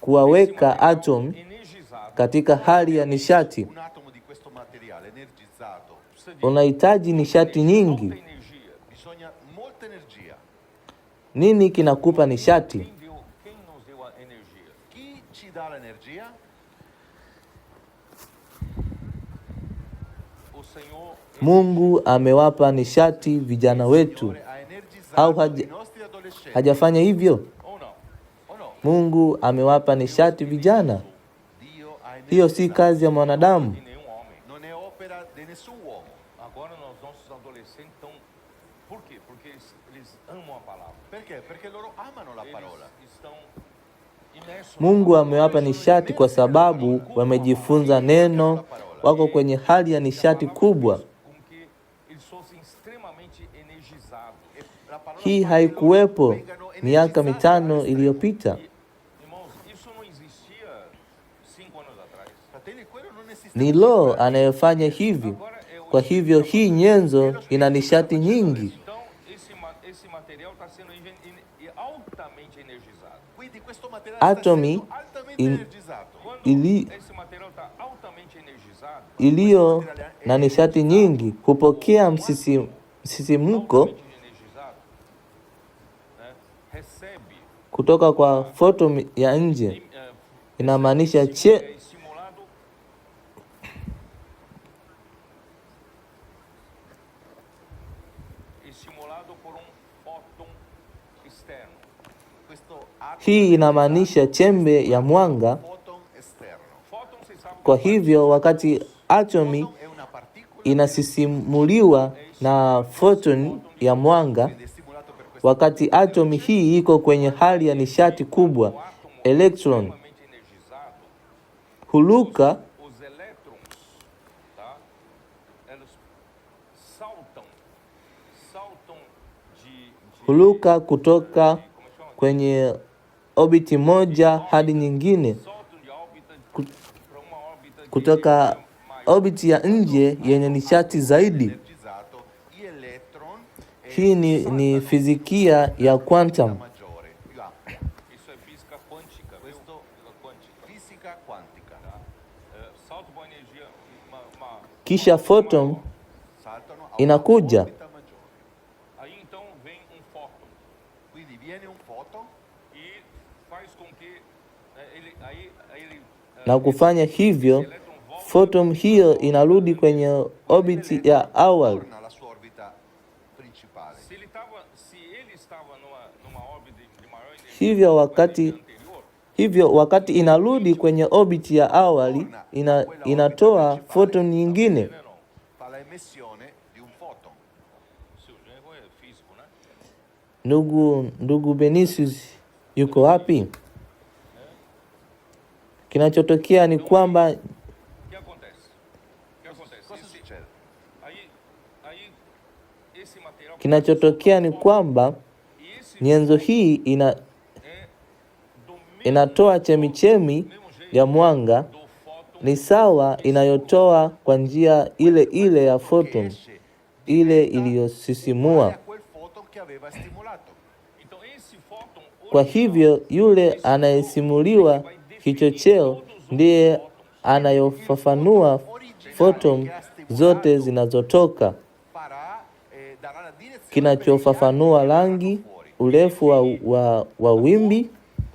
kuwaweka atom Energizado. katika hali ya nishati. Un atomo di questo materiale energizzato. Precisa de Unahitaji nishati nyingi. muita energia. Bisogna molta energia. Nini kinakupa nishati? Quem nos deu a energia? Chi ci dà l'energia? O Senhor Mungu amewapa nishati vijana wetu. Signore ha energizzato Au i nostri adolescenti. Hajafanya hivyo? ou não? O no? Mungu amewapa nishati vijana. Dio ha Hiyo si energizzato. kazi ya mwanadamu. De nenhum homem. Non è opera di nessun uomo. Agora nós nossos adolescentes estão. Por quê? Porque eles amam a palavra. Perché? Perché loro amano la parola. Eles estão imersos. Mungu amewapa nishati kwa sababu wamejifunza neno, wako kwenye hali ya nishati kubwa. Com que eles fossem extremamente energizados. La parola Hii fa che haikuwepo loro vengano miaka energizzati mitano all'estremo. iliyopita. Irmãos, isso não existia 5 anos atrás. Fratelli, quello non esiste. Ni Roho anayefanya hivi. Kwa hivyo hii nyenzo ina nishati nyingi. Então, esse material está sendo altamente energizado. Quindi questo materiale Atomi sta essendo altamente in- energizzato. Quando esse material está altamente energizado, Iliyo na nishati nyingi hupokea msisimko altamente energizado, né, recebe, kutoka kwa foton ya nje. Inamaanisha é estimulado por fóton externo. Questo atomo Hii inamaanisha chembe ya mwanga. foton esterno. Fóton, vocês sabem Kwa hivyo wakati atomi Foton è una particula inasisimuliwa na foton ya mwanga, ed è stimolato per questo. wakati atomi hii iko kwenye hali ya nishati kubwa, o átomo electron extremamente energizado, huluka os elétrons, tá? Eles saltam de huluka kutoka kwenye orbiti moja hadi nyingine, saltam de órbita para uma órbita de kutoka energia maior. orbiti ya nje yenye nishati zaidi. Energizzato. Gli electron Hii ni fizikia ya quantum. maggiore. Là. Isso é física quântica, viu? Questo Física quântica. fisica quantica. Salto para energia Kisha photon Saltano a inakuja. un'orbita maggiore. Aí então vem fóton Quindi viene un foton e faz com que ele Na kufanya hivyo, photon hiyo inarudi kwenye orbiti ya awali. torna alla sua orbita principale. se ele estava numa órbita de maior energia Hivyo wakati inarudi kwenye orbiti ya awali, inatoa photon nyingine. não. Fa la emissione di un foton. Seu genro é físico. Ndugu Benisius yuko wapi? Kinachotokea ni kwamba O que acontece? Cosa succede? Aí esse material kinachotokea ni kwamba e esse nyenzo hii é do inatoa chemichemi mesmo jeito ya mwanga, do fóton ni sawa inayotoa kwa njia ile ile ya photon, Esce ile uguale iliyosisimua. a quel photon che aveva stimolato. Então esse fóton Kwa hivyo yule anayesimuliwa kichocheo ndiye anayofafanua photon zote zinazotoka, Darà la direzione kinachofafanua rangi, urefu wa wimbi,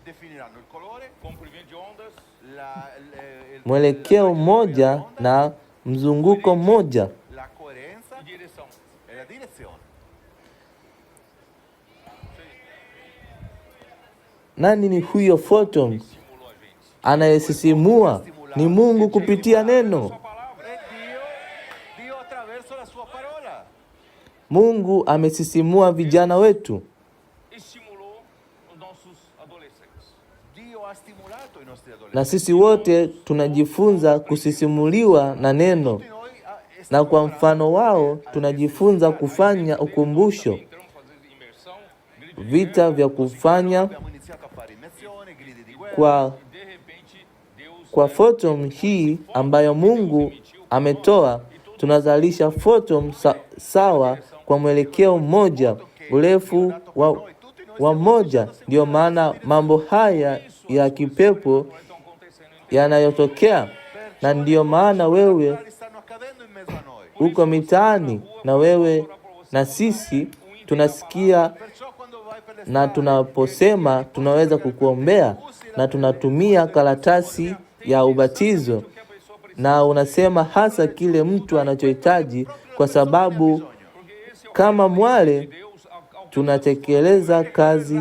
definiranno il colore, comprimento de ondas, mwelekeo mmoja na mzunguko mmoja. la coerenza e direção. e la direzione. Nani ni huyo photon Estimulou a gente. anayesisimua? Ni Mungu kupitia neno. Sua palavra. E Dio attraverso la sua parola. Mungu amesisimua vijana wetu, Estimulou os nossos adolescentes. Dio ha stimolato i nostri na adolescenti. sisi wote tunajifunza kusisimuliwa na neno, Tutti noi na kwa mfano wao tunajifunza kufanya ukumbusho, Entramos fazer imersão, grito de vita vya kufanya abbiamo iniziato a fare immersione, gridi di guerra. kwa e de repente Deus kwa photon hii ambayo Mungu ametoa. Tunazalisha photon sawa kwa mwelekeo mmoja, urefu wa moja. Ndio maana mambo haya ya kipepo estão acontecendo yanayotokea, na ndiyo maana wewe Stanno accadendo in mezzo a noi. uko mitaani na wewe na sisi tunasikia, Perciò quando vai per le na tunaposema tunaweza kukuombea, na tunatumia karatasi ya ubatizo, na unasema hasa kile mtu anachohitaji, kwa sababu kama mwale tunatekeleza kazi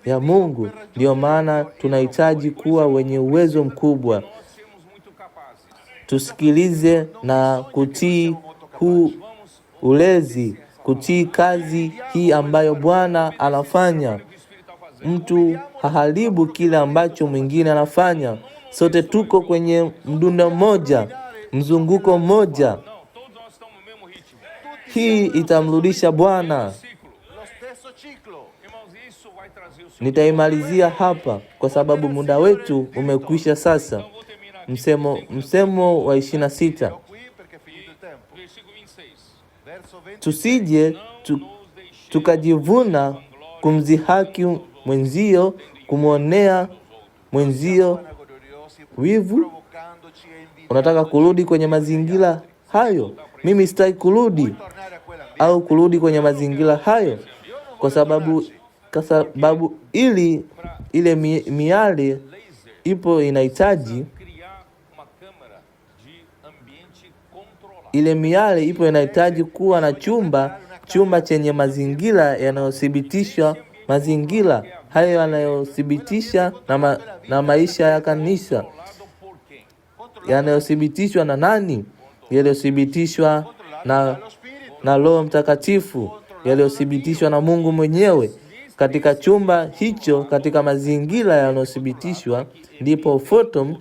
ya Mungu. Ndio maana tunahitaji kuwa wenye uwezo mkubwa. nós sermos muito capazes. Tusikilize na kutii huu ulezi, kutii kazi hii ambayo Bwana anafanya. O que o Espírito está fazendo. Mtu haharibu kile ambacho mwingine anafanya. Sote tuko kwenye mdundo mmoja, mzunguko mmoja. Não, todos nós estamos no mesmo ritmo. Hii itamrudisha Bwana. Ciclo. lo stesso ciclo. Irmãos, isso vai trazer o seu. Nitaimalizia hapa kwa sababu muda wetu umekwisha sasa. Então vou terminar aqui. Msemo wa 26. Io qui perché è finito il tempo. Versículo 26. Verso 20. Tusije Não tu, nos deixemos tukajivuna kumzihaki mwenzio, kumwonea mwenzio Vanagloriosi, wivu. provocandoci e invidiando. Unataka kurudi kwenye mazingira hayo? Mimi sitaki kurudi Tornare a quell'ambiente. au kurudi kwenye mazingira hayo, kwa sababu ile miale ipo inahitaji, criar uma câmara de ambiente controlado. ile miale ipo inahitaji kuwa na chumba chenye mazingira yanayothibitishwa, mazingira hayo yanayothibitisha na maisha ya kanisa, Controlado por quem? yanayothibitishwa na nani? Yaliyothibitishwa na Roho Mtakatifu, yaliyothibitishwa na Mungu mwenyewe. Katika chumba hicho, katika mazingira yanayothibitishwa, ndipo photon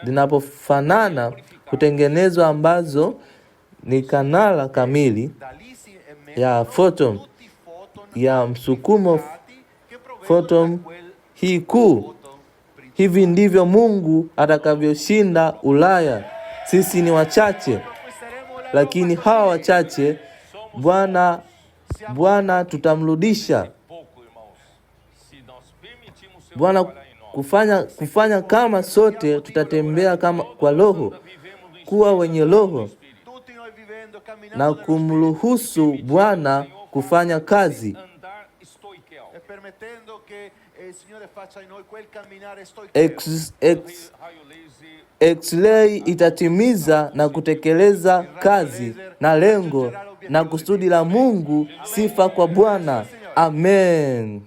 zinapofanana kutengenezwa, ambazo ni kanala kamili Da lì si ya emergono photon, tutti i foton ya msukumo che provengono photon da quel hii kuu. foton principale. Hivi ndivyo Mungu atakavyoshinda Ulaya. Sisi ni wachache, Conquisteremo la lakini hawa wachache Bwana tutamrudisha. Pouco, irmãos. Se nós permitirmos seu Bwana trabalhar em nós. kufanya kama sote tutatembea kama kwa Roho, Vivemos no kuwa wenye Roho tutti noi vivendo, camminando na nello Spirito kumruhusu Bwana kufanya kazi, andar stoical. e permettendo che il Signore faccia in noi quel camminare stoico. Raio laser X-ray itatimiza na kutekeleza kazi na lengo na kusudi la Mungu. Sifa kwa Bwana. Amen.